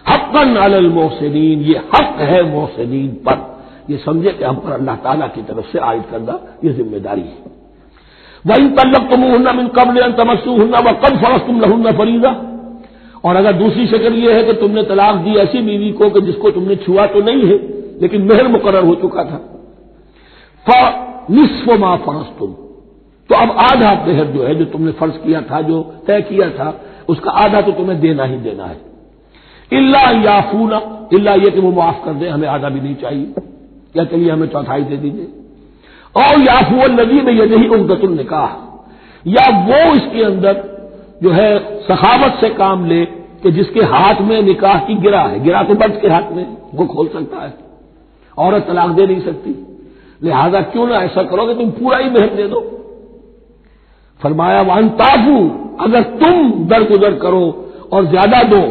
حقاً علی المحسنین، یہ حق ہے محسنین پر، یہ سمجھے کہ ہم پر اللہ تعالیٰ کی طرف سے عائد کردہ یہ ذمہ داری ہے۔ وَإِن طَلَّقْتُمُوهُنَّ مِن قَبْلِ أَن تَمَسُّوهُنَّ وَقَدْ فَرَضْتُمْ لَهُنَّ فَرِيضَةً، اور اگر دوسری شکل یہ ہے کہ تم نے طلاق دی ایسی بیوی کو کہ جس کو تم نے چھوا تو نہیں ہے لیکن مہر مقرر ہو چکا تھا. فنصف ما فرضتم، تو اب آدھا مہر جو ہے جو تم نے فرض کیا تھا، جو طے کیا تھا، اس کا آدھا تو تمہیں دینا ہی دینا ہے. الا یعفونا، الا یہ کہ وہ معاف کر دیں، ہمیں آدھا بھی نہیں چاہیے، یا چلیے ہمیں چوتھائی دے دیجیے. اور یعفو الذی بیدہ عقدۃ النکاح، یا وہ اس کے اندر جو ہے سخاوت سے کام لے کہ جس کے ہاتھ میں نکاح کی گرا ہے. گرا تو مرد کے ہاتھ میں، وہ کھول سکتا ہے، عورت طلاق دے نہیں سکتی. لہذا کیوں نہ ایسا کرو کہ تم پورا ہی مہر دے دو. فرمایا وان تعفو، اگر تم درگزر کرو اور زیادہ دو،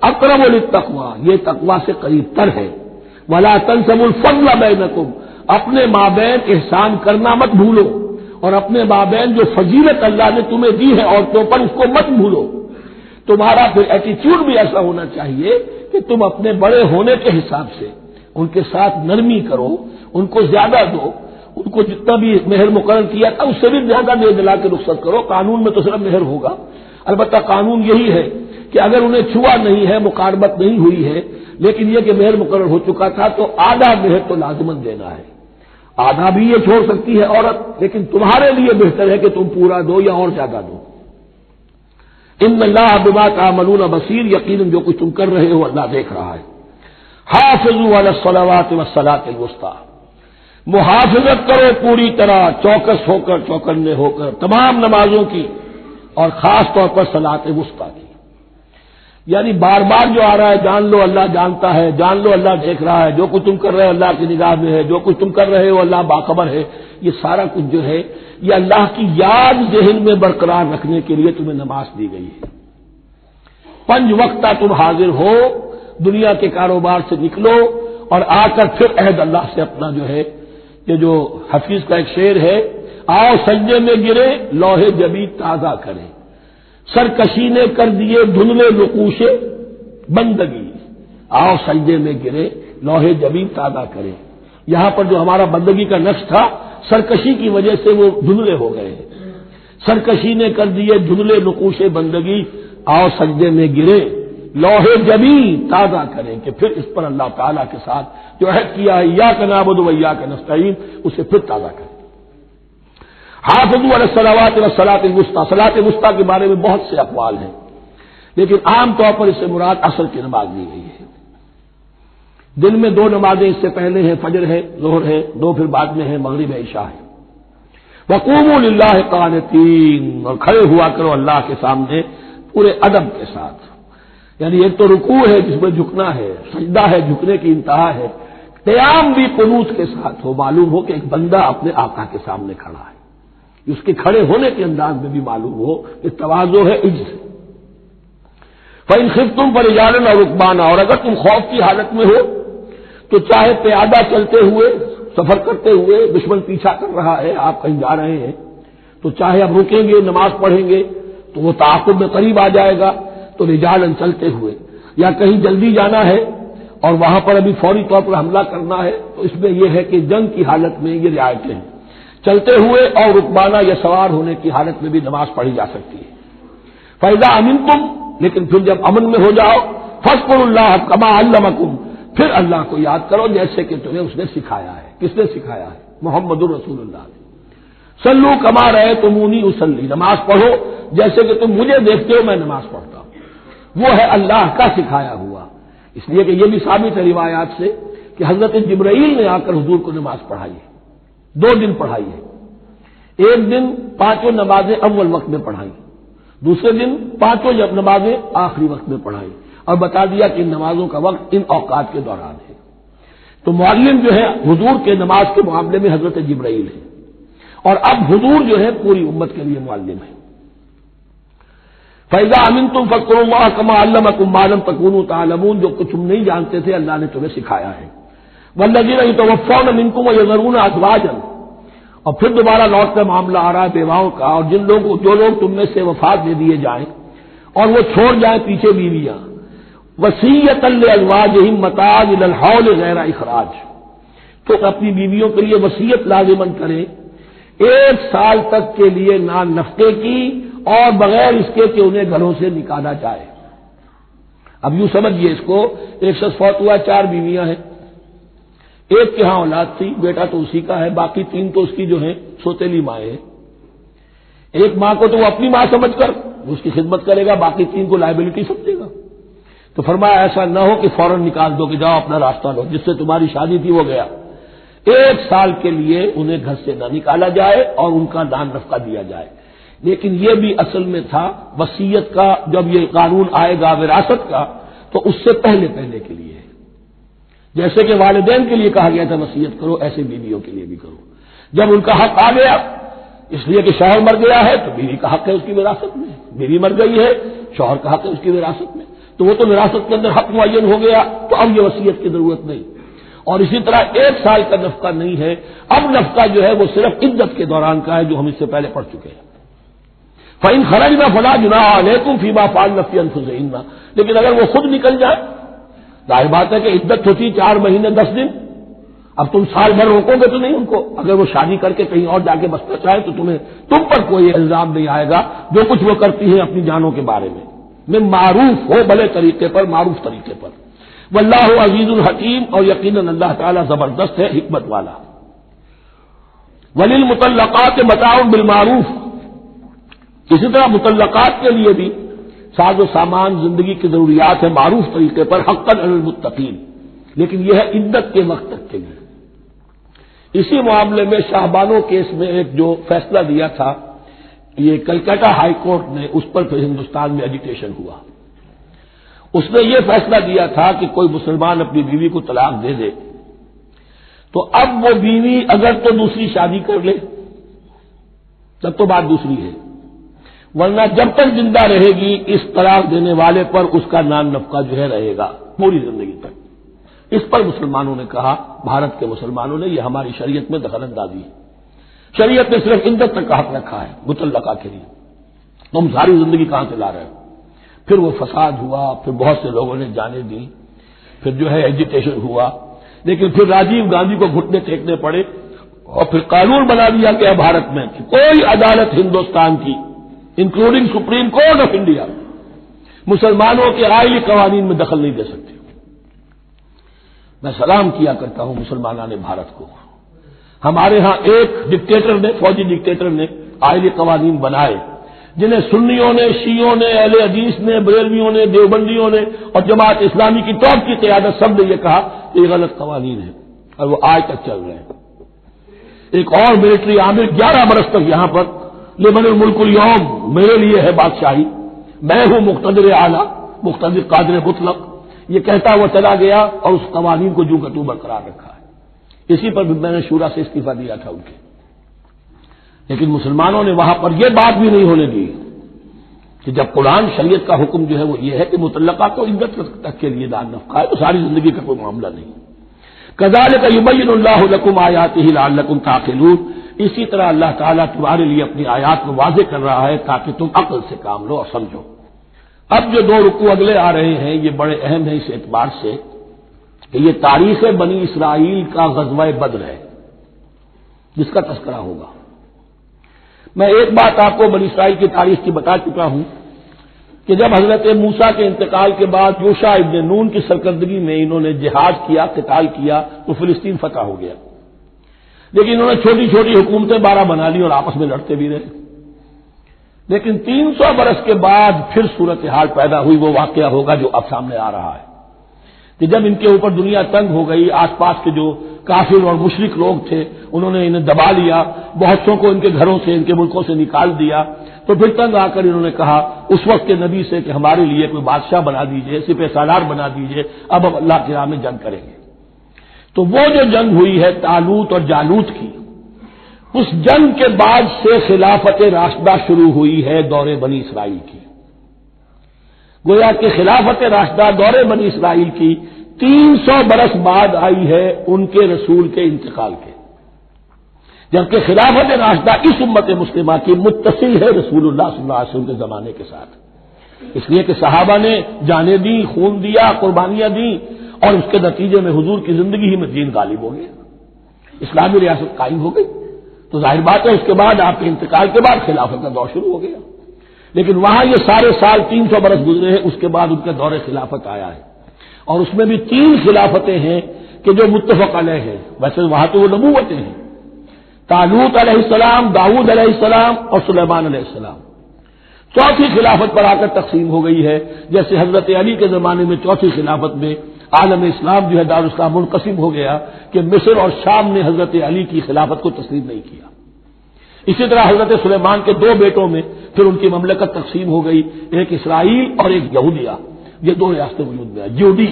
اقرب للتقوی، یہ تقوی سے قریب تر ہے. ولا تنسوا الفضل بینکم، اپنے مابین احسان کرنا مت بھولو، اور اپنے مابین جو فضیلت اللہ نے تمہیں دی ہے عورتوں پر اس کو مت بھولو. تمہارا پھر ایٹیچیوڈ بھی ایسا ہونا چاہیے کہ تم اپنے بڑے ہونے کے حساب سے ان کے ساتھ نرمی کرو، ان کو زیادہ دو، ان کو جتنا بھی مہر مقرر کیا تھا اس سے بھی زیادہ دے دلا کے رخصت کرو. قانون میں تو صرف مہر ہوگا، البتہ قانون یہی ہے کہ اگر انہیں چھوا نہیں ہے، مقاربت نہیں ہوئی ہے، لیکن یہ کہ مہر مقرر ہو چکا تھا تو آدھا مہر تو لازماً دینا ہے. آدھا بھی یہ چھوڑ سکتی ہے عورت، لیکن تمہارے لیے بہتر ہے کہ تم پورا دو یا اور زیادہ دو. ان اللہ بما تعملون بصیر، یقیناً جو کچھ تم کر رہے ہو اللہ دیکھ رہا ہے. حافظوا علی الصلوات والصلاۃ الوسطی، محافظت کرو پوری طرح، چوکس ہو کر، چوکنے ہو کر تمام نمازوں کی، اور خاص طور پر صلاۃ وسطی کی. یعنی بار بار جو آ رہا ہے جان لو اللہ جانتا ہے، جان لو اللہ دیکھ رہا ہے، جو کچھ تم کر رہے ہو اللہ کی نگاہ میں ہے، جو کچھ تم کر رہے ہو اللہ باخبر ہے. یہ سارا کچھ جو ہے یہ اللہ کی یاد ذہن میں برقرار رکھنے کے لیے تمہیں نماز دی گئی ہے. 5 وقتہ تم حاضر ہو، دنیا کے کاروبار سے نکلو اور آ کر پھر عہد اللہ سے اپنا جو ہے، یہ جو حفیظ کا ایک شعر ہے، آؤ سجدے میں گرے لوح جبین تازہ کرے، سرکشی نے کر دیے دھندلے نقوش بندگی. آؤ سجدے میں گرے لوح جبین تازہ کرے. یہاں پر جو ہمارا بندگی کا نقش تھا سرکشی کی وجہ سے وہ دھندلے ہو گئے. سرکشی نے کر دیے دھندلے نقوش بندگی، آؤ سجدے میں گرے لوح جبین تازہ کریں، کہ پھر اس پر اللہ تعالیٰ کے ساتھ جو عہد کیا ہے ایاک نعبد و ایاک نستعین اسے پھر تازہ کریں. حافظوا علی الصلوات والصلاۃ الوسطی، صلاۃ وسطی کے بارے میں بہت سے اقوال ہیں، لیکن عام طور پر اس سے مراد عصر کی نماز لی گئی ہے. دن میں 2 نمازیں اس سے پہلے ہیں، فجر ہے، ظہر ہے، 2 پھر بعد میں ہے، مغرب ہے، عشاء ہے. وقوموا للہ قانتین، اور کھڑے ہوا کرو اللہ کے سامنے پورے ادب کے ساتھ. یعنی ایک تو رکوع ہے جس میں جھکنا ہے، سجدہ ہے جھکنے کی انتہا ہے، قیام بھی قنوت کے ساتھ ہو، معلوم ہو کہ ایک بندہ اپنے آقا کے سامنے کھڑا ہے. اس کے کھڑے ہونے کے انداز میں بھی معلوم ہو کہ تواضع ہے، عجز. فَإِنْ خِفْتُمْ فَرِجَالًا أَوْ رُكْبَانًا، اور اگر تم خوف کی حالت میں ہو تو چاہے پیادہ چلتے ہوئے، سفر کرتے ہوئے، دشمن پیچھا کر رہا ہے، آپ کہیں جا رہے ہیں تو چاہے اب رکیں گے نماز پڑھیں گے تو وہ تعاقب میں قریب آ جائے گا، تو رجالن چلتے ہوئے، یا کہیں جلدی جانا ہے اور وہاں پر ابھی فوری طور پر حملہ کرنا ہے تو اس میں یہ ہے کہ جنگ کی حالت میں یہ رعایتیں ہیں. چلتے ہوئے اور رکبانہ یا سوار ہونے کی حالت میں بھی نماز پڑھی جا سکتی ہے. فَإِذَا أَمِنْتُمْ، لیکن پھر جب امن میں ہو جاؤ، فاذكروا اللَّهَ كَمَا عَلَّمَكُمْ، پھر اللہ کو یاد کرو جیسے کہ تمہیں اس نے سکھایا ہے. کس نے سکھایا ہے؟ محمد الرسول اللہ نے. صلو کما رأیتمونی اصلی، نماز پڑھو جیسے کہ تم مجھے دیکھتے ہو میں نماز پڑھتا ہوں. وہ ہے اللہ کا سکھایا ہوا. اس لیے کہ یہ بھی ثابت ہے روایات سے کہ حضرت جبرائیل نے آ کر حضور کو نماز پڑھائی ہے. 2 دن پڑھائی ہے. ایک دن 5 نمازیں اول وقت میں پڑھائی، دوسرے دن 5 نمازیں آخری وقت میں پڑھائی، اور بتا دیا کہ ان نمازوں کا وقت ان اوقات کے دوران ہے. تو معلم جو ہے حضور کے نماز کے معاملے میں حضرت جبرائیل ہے، اور اب حضور جو ہے پوری امت کے لیے معلم ہے. فَإِذَا أَمِنْتُمْ فَاذْكُرُوا اللَّهَ كَمَا عَلَّمَكُم مَّا لَمْ تَكُونُوا تَعْلَمُونَ، جو کچھ تم نہیں جانتے تھے اللہ نے تمہیں سکھایا ہے. وَالَّذِينَ يَتَوَفَّوْنَ مِنكُمْ وَيَذَرُونَ أَزْوَاجًا، اور پھر دوبارہ لوٹ کر معاملہ آ رہا ہے بیواؤں کا، اور جو لوگ تم میں سے وفات دے دیے جائیں اور وہ چھوڑ جائیں پیچھے بیویاں، وصیۃ لازواجہم متاع الی الحول غیر اخراج، تو اپنی بیویوں کے لیے وصیت لازمن کریں 1 سال تک کے لیے نان نفقے کی، اور بغیر اس کے کہ انہیں گھروں سے نکالا جائے. اب یوں سمجھیے اس کو، ایک شخص فوت ہوا، 4 بیویاں ہیں، ایک کے ہاں اولاد تھی، بیٹا تو اسی کا ہے، باقی تین تو اس کی جو ہیں سوتیلی مائیں ہیں۔ ایک ماں کو تو وہ اپنی ماں سمجھ کر اس کی خدمت کرے گا، باقی تین کو لائبلٹی سمجھے گا۔ تو فرمایا ایسا نہ ہو کہ فوراً نکال دو کہ جاؤ اپنا راستہ لو، جس سے تمہاری شادی تھی وہ گیا۔ 1 سال کے لیے انہیں گھر سے نہ نکالا جائے اور ان کا دان نفقہ دیا جائے۔ لیکن یہ بھی اصل میں تھا وصیت کا، جب یہ قانون آئے گا وراثت کا تو اس سے پہلے کے لیے ہے۔ جیسے کہ والدین کے لیے کہا گیا تھا وصیت کرو، ایسے بیویوں کے لیے بھی کرو۔ جب ان کا حق آ گیا، اس لیے کہ شوہر مر گیا ہے تو بیوی کا حق ہے اس کی وراثت میں، بیوی مر گئی ہے شوہر کا حق ہے اس کی وراثت میں، تو وہ تو وراثت کے اندر حق معین ہو گیا، تو اب یہ وصیت کی ضرورت نہیں۔ اور اسی طرح 1 سال کا نفقہ نہیں ہے، اب نفقہ جو ہے وہ صرف عدت کے دوران کا ہے، جو ہم اس سے پہلے پڑھ چکے ہیں۔ فَإِنْ خَرَجْنَا فَلَا جُنَاحَ عَلَيْكُمْ فِيمَا فَعَلْنَ فِي أَنفُسِهِنَّ، لیکن اگر وہ خود نکل جائے، ظاہر بات ہے کہ عدت ہوتی 4 مہینے 10 دن، اب تم سال بھر روکو گے تو نہیں ان کو، اگر وہ شادی کر کے کہیں اور جا کے بسنا چاہے تو تم پر کوئی الزام نہیں آئے گا، جو کچھ وہ کرتی ہیں اپنی جانوں کے بارے میں معروف ہو، بھلے طریقے پر، معروف طریقے پر۔ واللہ عزیز الحکیم، اور یقیناً اللہ تعالیٰ زبردست ہے، حکمت والا۔ وللمطلقات متاع بالمعروف، اسی طرح مطلقات کے لیے بھی ساز و سامان زندگی کی ضروریات ہے معروف طریقے پر، حقا علی المتقین، لیکن یہ ہے عدت کے وقت تک کے لیے۔ اسی معاملے میں شاہبانو کیس میں ایک جو فیصلہ دیا تھا یہ کلکتہ ہائی کورٹ نے، اس پر پھر ہندوستان میں ایجیٹیشن ہوا۔ اس نے یہ فیصلہ دیا تھا کہ کوئی مسلمان اپنی بیوی کو طلاق دے دے تو اب وہ بیوی اگر تو دوسری شادی کر لے تب تو بات دوسری ہے، ورنہ جب تک زندہ رہے گی اس طلاق دینے والے پر اس کا نان نفقہ جو ہے رہے گا پوری زندگی تک۔ اس پر مسلمانوں نے کہا، بھارت کے مسلمانوں نے، یہ ہماری شریعت میں دخل اندازی ہے، شریعت نے صرف عدت تک کا حق رکھا ہے مطلقہ کے لیے، تم ساری زندگی کہاں سے لا رہے ہو؟ پھر وہ فساد ہوا، پھر بہت سے لوگوں نے جانیں دی، پھر جو ہے ایجیٹیشن ہوا، لیکن پھر راجیو گاندھی کو گھٹنے ٹیکنے پڑے اور پھر قانون بنا دیا گیا بھارت میں کہ کوئی عدالت ہندوستان کی including supreme court of India مسلمانوں کے آئلی قوانین میں دخل نہیں دے سکتی۔ میں سلام کیا کرتا ہوں مسلمانان بھارت کو، ہمارے ہاں ایک ڈکٹیٹر نے، فوجی ڈکٹیٹر نے آئلی قوانین بنائے جنہیں سنیوں نے، شیعوں نے، اہل حدیث نے، بریلویوں نے، دیوبندیوں نے اور جماعت اسلامی کی ٹاپ کی قیادت سب نے یہ کہا کہ یہ غلط قوانین ہے، اور وہ آج تک چل رہے ہیں۔ ایک اور ملٹری عامل 11 برس تک یہاں پر لمن الملک اليوم، میرے لیے ہے بادشاہی، میں ہوں مقتدر اعلیٰ، مقتدر قادر مطلق، یہ کہتا ہوا چلا گیا اور اس قوانین کو جو کٹو برقرار رکھا ہے۔ اسی پر بھی میں نے شورا سے استعفیٰ دیا تھا ان کے، لیکن مسلمانوں نے وہاں پر یہ بات بھی نہیں ہونے دی کہ جب قرآن شریعت کا حکم جو ہے وہ یہ ہے کہ مطلقہ کو عدت تک کے لیے دان نفقہ ہے تو ساری زندگی کا کوئی معاملہ نہیں۔ کذالک یبین اللہ لکم آیاتہ لعلکم تعقلون، اسی طرح اللہ تعالیٰ تمہارے لیے اپنی آیات کو واضح کر رہا ہے تاکہ تم عقل سے کام لو اور سمجھو۔ اب جو 2 رکوع اگلے آ رہے ہیں یہ بڑے اہم ہیں اس اعتبار سے کہ یہ تاریخ بنی اسرائیل کا غزوہ بدر ہے جس کا تذکرہ ہوگا۔ میں ایک بات آپ کو بنی اسرائیل کی تاریخ کی بتا چکا ہوں کہ جب حضرت موسیٰ کے انتقال کے بعد یوشع ابن نون کی سرکردگی میں انہوں نے جہاد کیا، قتال کیا تو فلسطین فتح ہو گیا، لیکن انہوں نے چھوٹی چھوٹی حکومتیں 12 بنا لی اور آپس میں لڑتے بھی رہے۔ لیکن 300 برس کے بعد پھر صورتحال پیدا ہوئی، وہ واقعہ ہوگا جو اب سامنے آ رہا ہے کہ جب ان کے اوپر دنیا تنگ ہو گئی، آس پاس کے جو کافر اور مشرک لوگ تھے انہوں نے انہیں دبا لیا، بہت سو کو ان کے گھروں سے، ان کے ملکوں سے نکال دیا، تو پھر تنگ آ کر انہوں نے کہا اس وقت کے نبی سے کہ ہمارے لیے کوئی بادشاہ بنا دیجئے، سپہ سالار بنا دیجئے، اب ہم اللہ کی راہ میں جنگ کریں گے۔ تو وہ جو جنگ ہوئی ہے طالوت اور جالوت کی، اس جنگ کے بعد سے خلافت راشدہ شروع ہوئی ہے دور بنی اسرائیل کی۔ گویا کہ خلافت راشدہ دور بنی اسرائیل کی 300 برس بعد آئی ہے ان کے رسول کے انتقال کے، جبکہ خلافت راشدہ اس امت مسلمہ کی متصل ہے رسول اللہ صلی اللہ علیہ وسلم کے زمانے کے ساتھ، اس لیے کہ صحابہ نے جانیں دی، خون دیا، قربانیاں دی، اور اس کے نتیجے میں حضور کی زندگی ہی میں دین غالب ہو گیا، اسلامی ریاست قائم ہو گئی۔ تو ظاہر بات ہے اس کے بعد آپ کے انتقال کے بعد خلافت کا دور شروع ہو گیا، لیکن وہاں یہ سارے سال 300 برس گزرے ہیں، اس کے بعد ان کا دور خلافت آیا ہے، اور اس میں بھی 3 خلافتیں ہیں کہ جو متفق علیہ ہے، ویسے وہاں تو وہ نبوتیں ہیں، طالوت علیہ السلام، داؤد علیہ السلام اور سلیمان علیہ السلام، چوتھی خلافت پر آ کر تقسیم ہو گئی ہے، جیسے حضرت علی کے زمانے میں چوتھی خلافت میں عالم اسلام جو ہے دارالاسلام منقسم ہو گیا کہ مصر اور شام نے حضرت علی کی خلافت کو تسلیم نہیں کیا۔ اسی طرح حضرت سلیمان کے دو بیٹوں میں پھر ان کی مملکت تقسیم ہو گئی، ایک اسرائیل اور ایک یہودیہ، یہ دو ریاستیں وجود میں ہیں، جیوڈی۔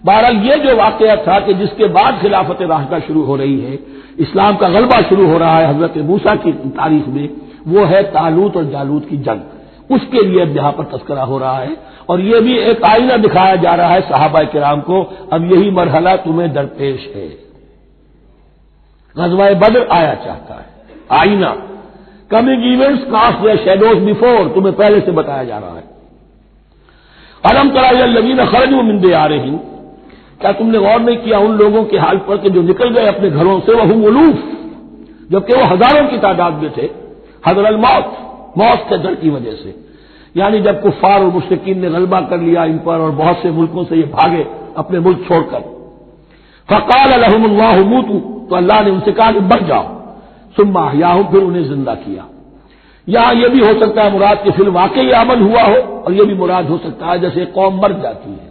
بہرحال یہ جو واقعہ تھا کہ جس کے بعد خلافت راشدہ شروع ہو رہی ہے، اسلام کا غلبہ شروع ہو رہا ہے حضرت موسیٰ کی تاریخ میں، وہ ہے طالوت اور جالوت کی جنگ، اس کے لیے اب یہاں پر تذکرہ ہو رہا ہے، اور یہ بھی ایک آئینہ دکھایا جا رہا ہے صحابہ کرام کو، اب یہی مرحلہ تمہیں درپیش ہے۔ غزوہ بدر آیا چاہتا ہے، آئینہ، coming events cast their shadows before, تمہیں پہلے سے بتایا جا رہا ہے۔ الم تر الی الذین خرجوا من دیارہم، کیا تم نے غور نہیں کیا ان لوگوں کے حال پر کہ جو نکل گئے اپنے گھروں سے، وہم الوف، جبکہ وہ ہزاروں کی تعداد میں تھے، حذر الموت، موت کے ڈر کی وجہ سے، یعنی جب کفار اور مشرکین نے غلبہ کر لیا ان پر اور بہت سے ملکوں سے یہ بھاگے اپنے ملک چھوڑ کر، فقال لهم اللہ موتوا، تو اللہ نے ان سے کہا کہ مر جاؤ، ثم احیاہم، پھر انہیں زندہ کیا۔ یہاں یہ بھی ہو سکتا ہے مراد کہ فی الواقع یہ عمل ہوا ہو، اور یہ بھی مراد ہو سکتا ہے جیسے قوم مر جاتی ہے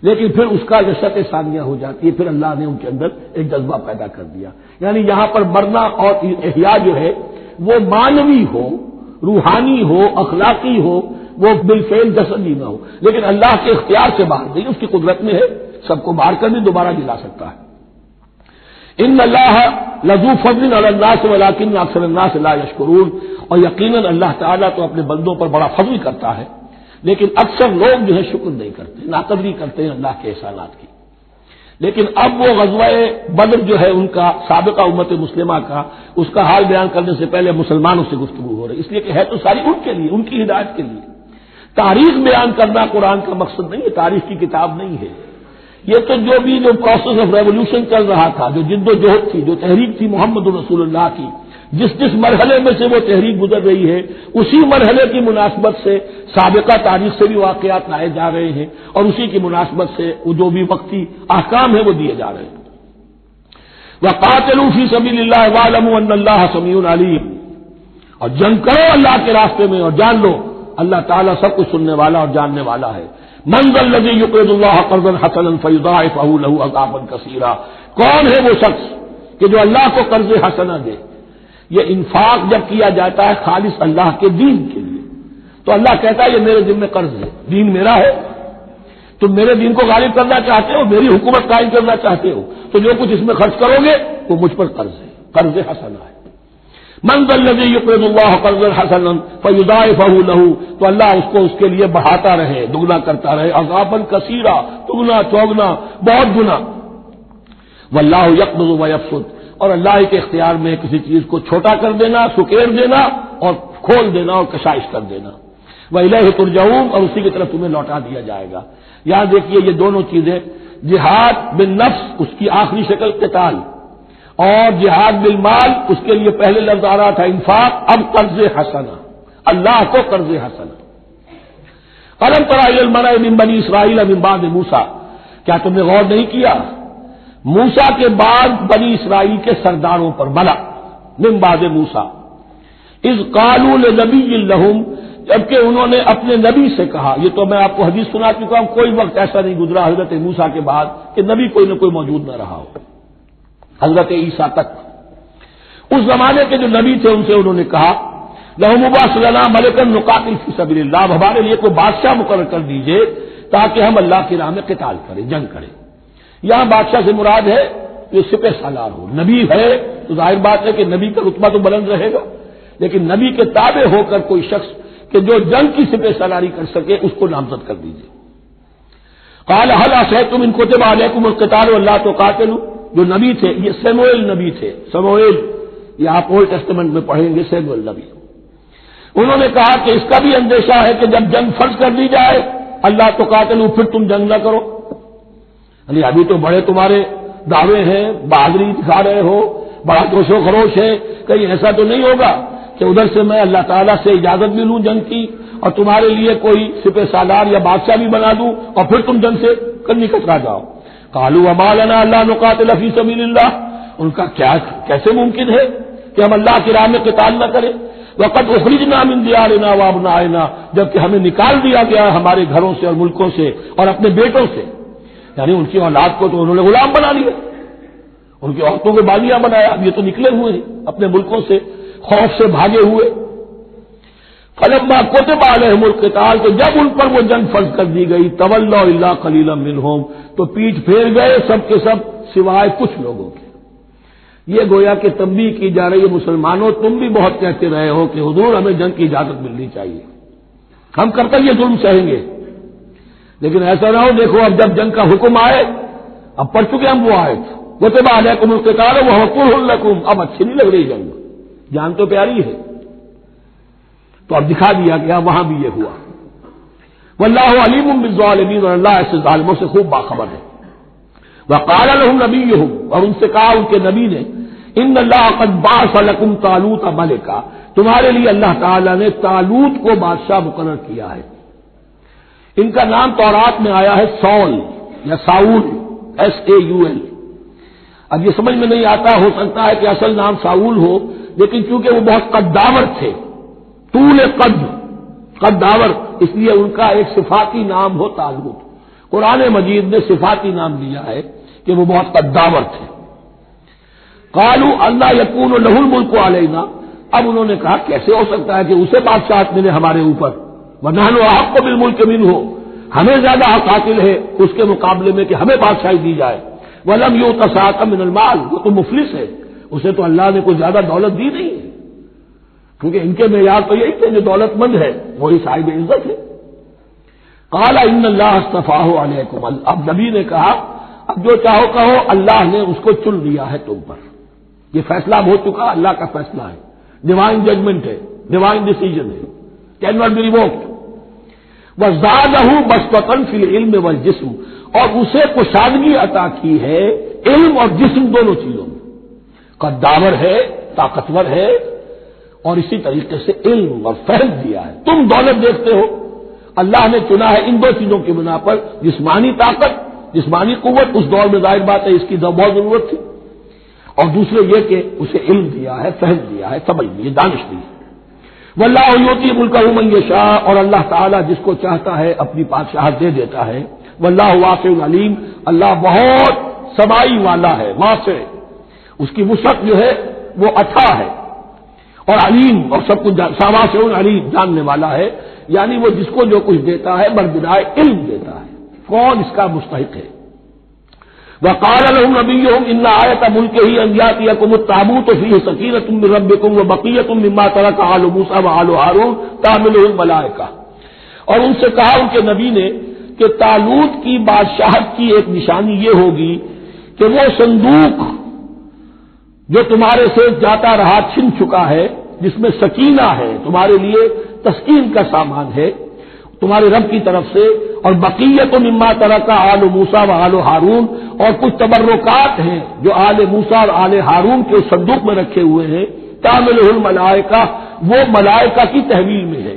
لیکن پھر اس کا نشأت ثانیہ ہو جاتی ہے، پھر اللہ نے ان کے اندر ایک جذبہ پیدا کر دیا، یعنی یہاں پر مرنا اور احیا جو ہے وہ مانوی ہو، روحانی ہو، اخلاقی ہو، وہ بالفعل جسدی نہ ہو، لیکن اللہ کے اختیار سے باہر نہیں، اس کی قدرت میں ہے، سب کو مار کر بھی دوبارہ جلا سکتا ہے۔ ان اللہ لذو فضل علی الناس ولکن اکثر الناس لا یشکرون، اور یقیناً اللہ تعالیٰ تو اپنے بندوں پر بڑا فضل کرتا ہے، لیکن اکثر لوگ جو ہے شکر نہیں کرتے، ناقدری کرتے ہیں اللہ کے احسانات کی۔ لیکن اب وہ غزوہ بدر جو ہے ان کا سابقہ امت مسلمہ کا، اس کا حال بیان کرنے سے پہلے مسلمانوں سے گفتگو ہو رہی، اس لیے کہ ہے تو ساری ان کے لیے، ان کی ہدایت کے لیے۔ تاریخ بیان کرنا قرآن کا مقصد نہیں ہے، تاریخ کی کتاب نہیں ہے، یہ تو جو پروسیس آف ریولوشن چل رہا تھا، جو جد و جہد تھی، جو تحریک تھی محمد رسول اللہ کی، جس مرحلے میں سے وہ تحریک گزر رہی ہے، اسی مرحلے کی مناسبت سے سابقہ تاریخ سے بھی واقعات لائے جا رہے ہیں، اور اسی کی مناسبت سے وہ جو بھی وقتی احکام ہیں وہ دیے جا رہے ہیں۔ وَقَاتِلُوا فِي سَبِيلِ اللَّهِ وَاعْلَمُوا أَنَّ اللَّهَ سَمِيعٌ عَلِيمٌ، اور جنگ کرو اللہ کے راستے میں اور جان لو اللہ تعالیٰ سب کچھ سننے والا اور جاننے والا ہے۔ مَنْ ذَا الَّذِي يُقْرِضُ اللَّهَ قَرْضًا حَسَنًا فَيُضَاعِفَهُ لَهُ أَضْعَافًا كَثِيرًا، کون ہے وہ شخص کہ جو اللہ کو قرض حسنہ دے؟ یہ انفاق جب کیا جاتا ہے خالص اللہ کے دین کے لیے، تو اللہ کہتا ہے یہ میرے ذمہ قرض ہے، دین میرا ہے، تم میرے دین کو غالب کرنا چاہتے ہو، میری حکومت قائم کرنا چاہتے ہو، تو جو کچھ اس میں خرچ کرو گے وہ مجھ پر قرض ہے، قرض حسنہ ہے۔ من ذا الذی یقرض اللہ قرضا حسنا فیضاعفہ لہ، تو اللہ اس کو اس کے لیے بڑھاتا رہے، دگنا کرتا رہے، اضعافا کثیرا، دگنا چوگنا، بہت گنا۔ واللہ یقبض ویبسط، اور اللہ کے اختیار میں کسی چیز کو چھوٹا کر دینا، سکیڑ دینا اور کھول دینا اور کشائش کر دینا۔ وَإِلَيْهِ تُرْجَعُونَ، اور اسی کی طرف تمہیں لوٹا دیا جائے گا۔ یہاں دیکھیے یہ دونوں چیزیں، جہاد بالنفس اس کی آخری شکل قتال، اور جہاد بالمال اس کے لیے پہلے لفظ آ رہا تھا انفاق، اب قرض حسنہ، اللہ کو قرض حسنہ۔ أَلَمْ تَرَ إِلَى الْمَلَإِ مِن بَنِي إِسْرَائِيلَ مِن بَعْدِ مُوسَىٰ، کیا تم نے غور نہیں کیا موسیٰ کے بعد بنی اسرائیل کے سرداروں پر، ملا من بعد موسیٰ، اذ قالوا لنبی لہم، جبکہ انہوں نے اپنے نبی سے کہا، یہ تو میں آپ کو حدیث سنا چکا ہوں، کوئی وقت ایسا نہیں گزرا حضرت موسیٰ کے بعد کہ نبی کوئی نہ کوئی موجود نہ رہا ہو، حضرت عیسیٰ تک۔ اس زمانے کے جو نبی تھے ان سے انہوں نے کہا لہم ابعث لنا ملکا نقاتل فی سبیل اللہ، ہمارے لیے کوئی بادشاہ مقرر کر دیجئے تاکہ ہم اللہ کی راہ میں قتال کریں، جنگ کریں۔ یہاں بادشاہ سے مراد ہے جو سپہ سالار ہو، نبی ہے تو ظاہر بات ہے کہ نبی کا رتبہ تو بلند رہے گا، لیکن نبی کے تابع ہو کر کوئی شخص کہ جو جنگ کی سپہ سالاری کر سکے اس کو نامزد کر دیجیے۔ قال هل عصیتم ان كتب علیکم القتال الا تقاتلوا، جو نبی تھے یہ سموئیل نبی تھے، سموئیل یہ آپ اولڈ ٹیسٹمنٹ میں پڑھیں گے، سموئیل نبی، انہوں نے کہا کہ اس کا بھی اندیشہ ہے کہ جب جنگ فرض کر دی جائے اللہ تقاتلوا، پھر تم جنگ نہ کرو، یعنی ابھی تو بڑے تمہارے دعوے ہیں، بہادری دکھا رہے ہو، بڑا جوش و خروش ہے، کہیں ایسا تو نہیں ہوگا کہ ادھر سے میں اللہ تعالیٰ سے اجازت بھی لوں جنگ کی اور تمہارے لیے کوئی سپہ سالار یا بادشاہ بھی بنا دوں اور پھر تم جنگ سے نکل جاؤ۔ قالوا وما لنا الا نقاتل فی سبیل اللہ، ان کا کیا کیسے ممکن ہے کہ ہم اللہ کی راہ میں قتال نہ کریں؟ وقد اخرجنا من دیارنا وابنائنا، جبکہ ہمیں نکال دیا گیا ہے ہمارے گھروں سے اور ملکوں سے اور اپنے بیٹوں سے، یعنی ان کی اولاد کو تو انہوں نے غلام بنا لیا، ان کی عورتوں کو بالیاں بنایا، اب یہ تو نکلے ہوئے ہیں اپنے ملکوں سے خوف سے بھاگے ہوئے۔ فلما كتب عليهم القتال، تو جب ان پر وہ جنگ فرض کر دی گئی، تولوا الا قليلا منهم، تو پیٹھ پھیر گئے سب کے سب سوائے کچھ لوگوں کے۔ یہ گویا کہ تنبیہ کی جا رہی ہے مسلمانوں، تم بھی بہت کہتے رہے ہو کہ حضور ہمیں جنگ کی اجازت ملنی چاہیے، ہم کب تک یہ ظلم سہیں گے، لیکن ایسا نہ ہو دیکھو اب جب جنگ کا حکم آئے، اب پڑھ چکے ہم وہ آیت كتب عليكم القتال وهو كره لكم، اب اچھی نہیں لگ رہی جنگ، جان تو پیاری ہے، تو اب دکھا دیا گیا وہاں بھی یہ ہوا۔ واللہ علیم بالظالمین، اور اللہ ایسے ظالموں سے خوب باخبر ہے۔ وقال لهم نبیہم، اور ان سے کہا ان کے نبی نے، ان اللہ قد بعث لكم طالوت ملکا، تمہارے لیے اللہ تعالیٰ نے طالوت کو بادشاہ مقرر کیا ہے۔ ان کا نام تورات میں آیا ہے سول یا ساؤل، SAUL۔ اب یہ سمجھ میں نہیں آتا، ہو سکتا ہے کہ اصل نام ساؤل ہو، لیکن چونکہ وہ بہت قداور تھے، طول قداور، اس لیے ان کا ایک صفاتی نام ہو طالوت۔ قرآن مجید نے صفاتی نام دیا ہے کہ وہ بہت قداور تھے۔ قالوا اللہ یکون لہ الملک علینا، اب انہوں نے کہا کیسے ہو سکتا ہے کہ اسے بادشاہت ملے ہمارے اوپر، ونحن احق بالملک منہ، ہمیں زیادہ حق حاصل ہے اس کے مقابلے میں کہ ہمیں بادشاہی دی جائے۔ ولم یؤت سعۃ من المال، وہ تو مفلس ہے، اسے تو اللہ نے کوئی زیادہ دولت دی نہیں ہے، کیونکہ ان کے معیار تو یہی تھے، جو دولت مند ہے وہی صاحب عزت ہے۔ قال ان اللہ اصطفاہ علیکم، اب نبی نے کہا اب جو چاہو کہو، اللہ نے اس کو چن لیا ہے تم پر، یہ فیصلہ ہو چکا، اللہ کا فیصلہ ہے، ڈیوائن ججمنٹ ہے، ڈیوائن ڈیسیجن ہے، کین ناٹ بی ریووکڈ۔ وزادہ بسطۃ فی العلم والجسم، اور اسے کشادگی عطا کی ہے علم اور جسم دونوں چیزوں میں، قداور ہے، طاقتور ہے، اور اسی طریقے سے علم اور فہم دیا ہے۔ تم دولت دیکھتے ہو، اللہ نے چنا ہے ان دو چیزوں کی بنا پر، جسمانی طاقت، جسمانی قوت، اس دور میں ظاہر بات ہے اس کی بہت ضرورت تھی، اور دوسرے یہ کہ اسے علم دیا ہے، فہم دیا ہے، سمجھ دی ہے، دانش دی ہے۔ واللہ یؤتی ملکہ من یشاء، اور اللہ تعالیٰ جس کو چاہتا ہے اپنی بادشاہت دے دیتا ہے۔ واللہ واسع علیم، اللہ بہت سمائی والا ہے، واسع، اس کی وسعت جو ہے وہ اتھا ہے، اور علیم، اور سب کچھ واسع علیم، جاننے والا ہے، یعنی وہ جس کو جو کچھ دیتا ہے بربنائے علم دیتا ہے، کون اس کا مستحق ہے۔ وقال لهم نبيهم ان آیۃ ملکہ ان یاتیکم التابوت فیہ سکینۃ من ربکم وبقیۃ مما ترک آل موسیٰ وآل ہارون تحملہ الملائکہ، اور ان سے کہا ان کے نبی نے کہ طالوت کی بادشاہت کی ایک نشانی یہ ہوگی کہ وہ صندوق جو تمہارے سے جاتا رہا چھن چکا ہے، جس میں سکینہ ہے، تمہارے لیے تسکین کا سامان ہے تمہارے رب کی طرف سے، اور بقیت مما ترک آل موسیٰ و آل ہارون، اور کچھ تبرکات ہیں جو آل موسیٰ اور آل ہارون کے صندوق میں رکھے ہوئے ہیں، تحملہ الملائکہ، وہ ملائکہ کی تحویل میں ہے۔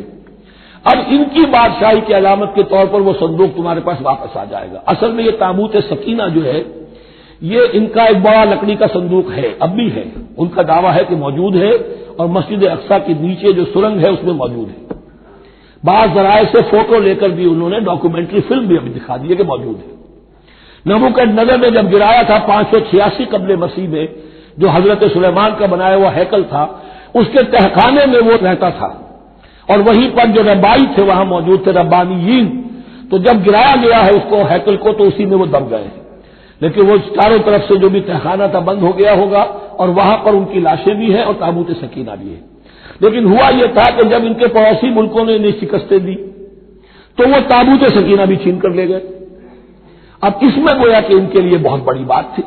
اب ان کی بادشاہی کی علامت کے طور پر وہ صندوق تمہارے پاس واپس آ جائے گا۔ اصل میں یہ تابوت سکینہ جو ہے یہ ان کا ایک بڑا لکڑی کا صندوق ہے، اب بھی ہے، ان کا دعویٰ ہے کہ موجود ہے، اور مسجد اقصیٰ کے نیچے جو سرنگ ہے اس میں موجود ہے۔ بعض ذرائع سے فوٹو لے کر بھی انہوں نے ڈاکومنٹری فلم بھی ابھی دکھا دی ہے کہ موجود ہے۔ نبوکدنضر نے جب گرایا تھا 586 قبل مسیح میں، جو حضرت سلیمان کا بنایا ہوا ہیکل تھا، اس کے تہخانے میں وہ رہتا تھا، اور وہیں پر جو ربائی تھے وہاں موجود تھے، ربانیین، تو جب گرایا گیا ہے اس کو ہیکل کو تو اسی میں وہ دب گئے، لیکن وہ چاروں طرف سے جو بھی تہخانہ تھا بند ہو گیا ہوگا، اور وہاں پر ان کی لاشیں بھی ہیں اور تابوت سکینہ بھی ہے۔ لیکن ہوا یہ تھا کہ جب ان کے پڑوسی ملکوں نے انہیں شکستیں دی تو وہ تابوت سکینہ بھی چھین کر لے گئے۔ اب اس میں گویا کہ ان کے لیے بہت بڑی بات تھی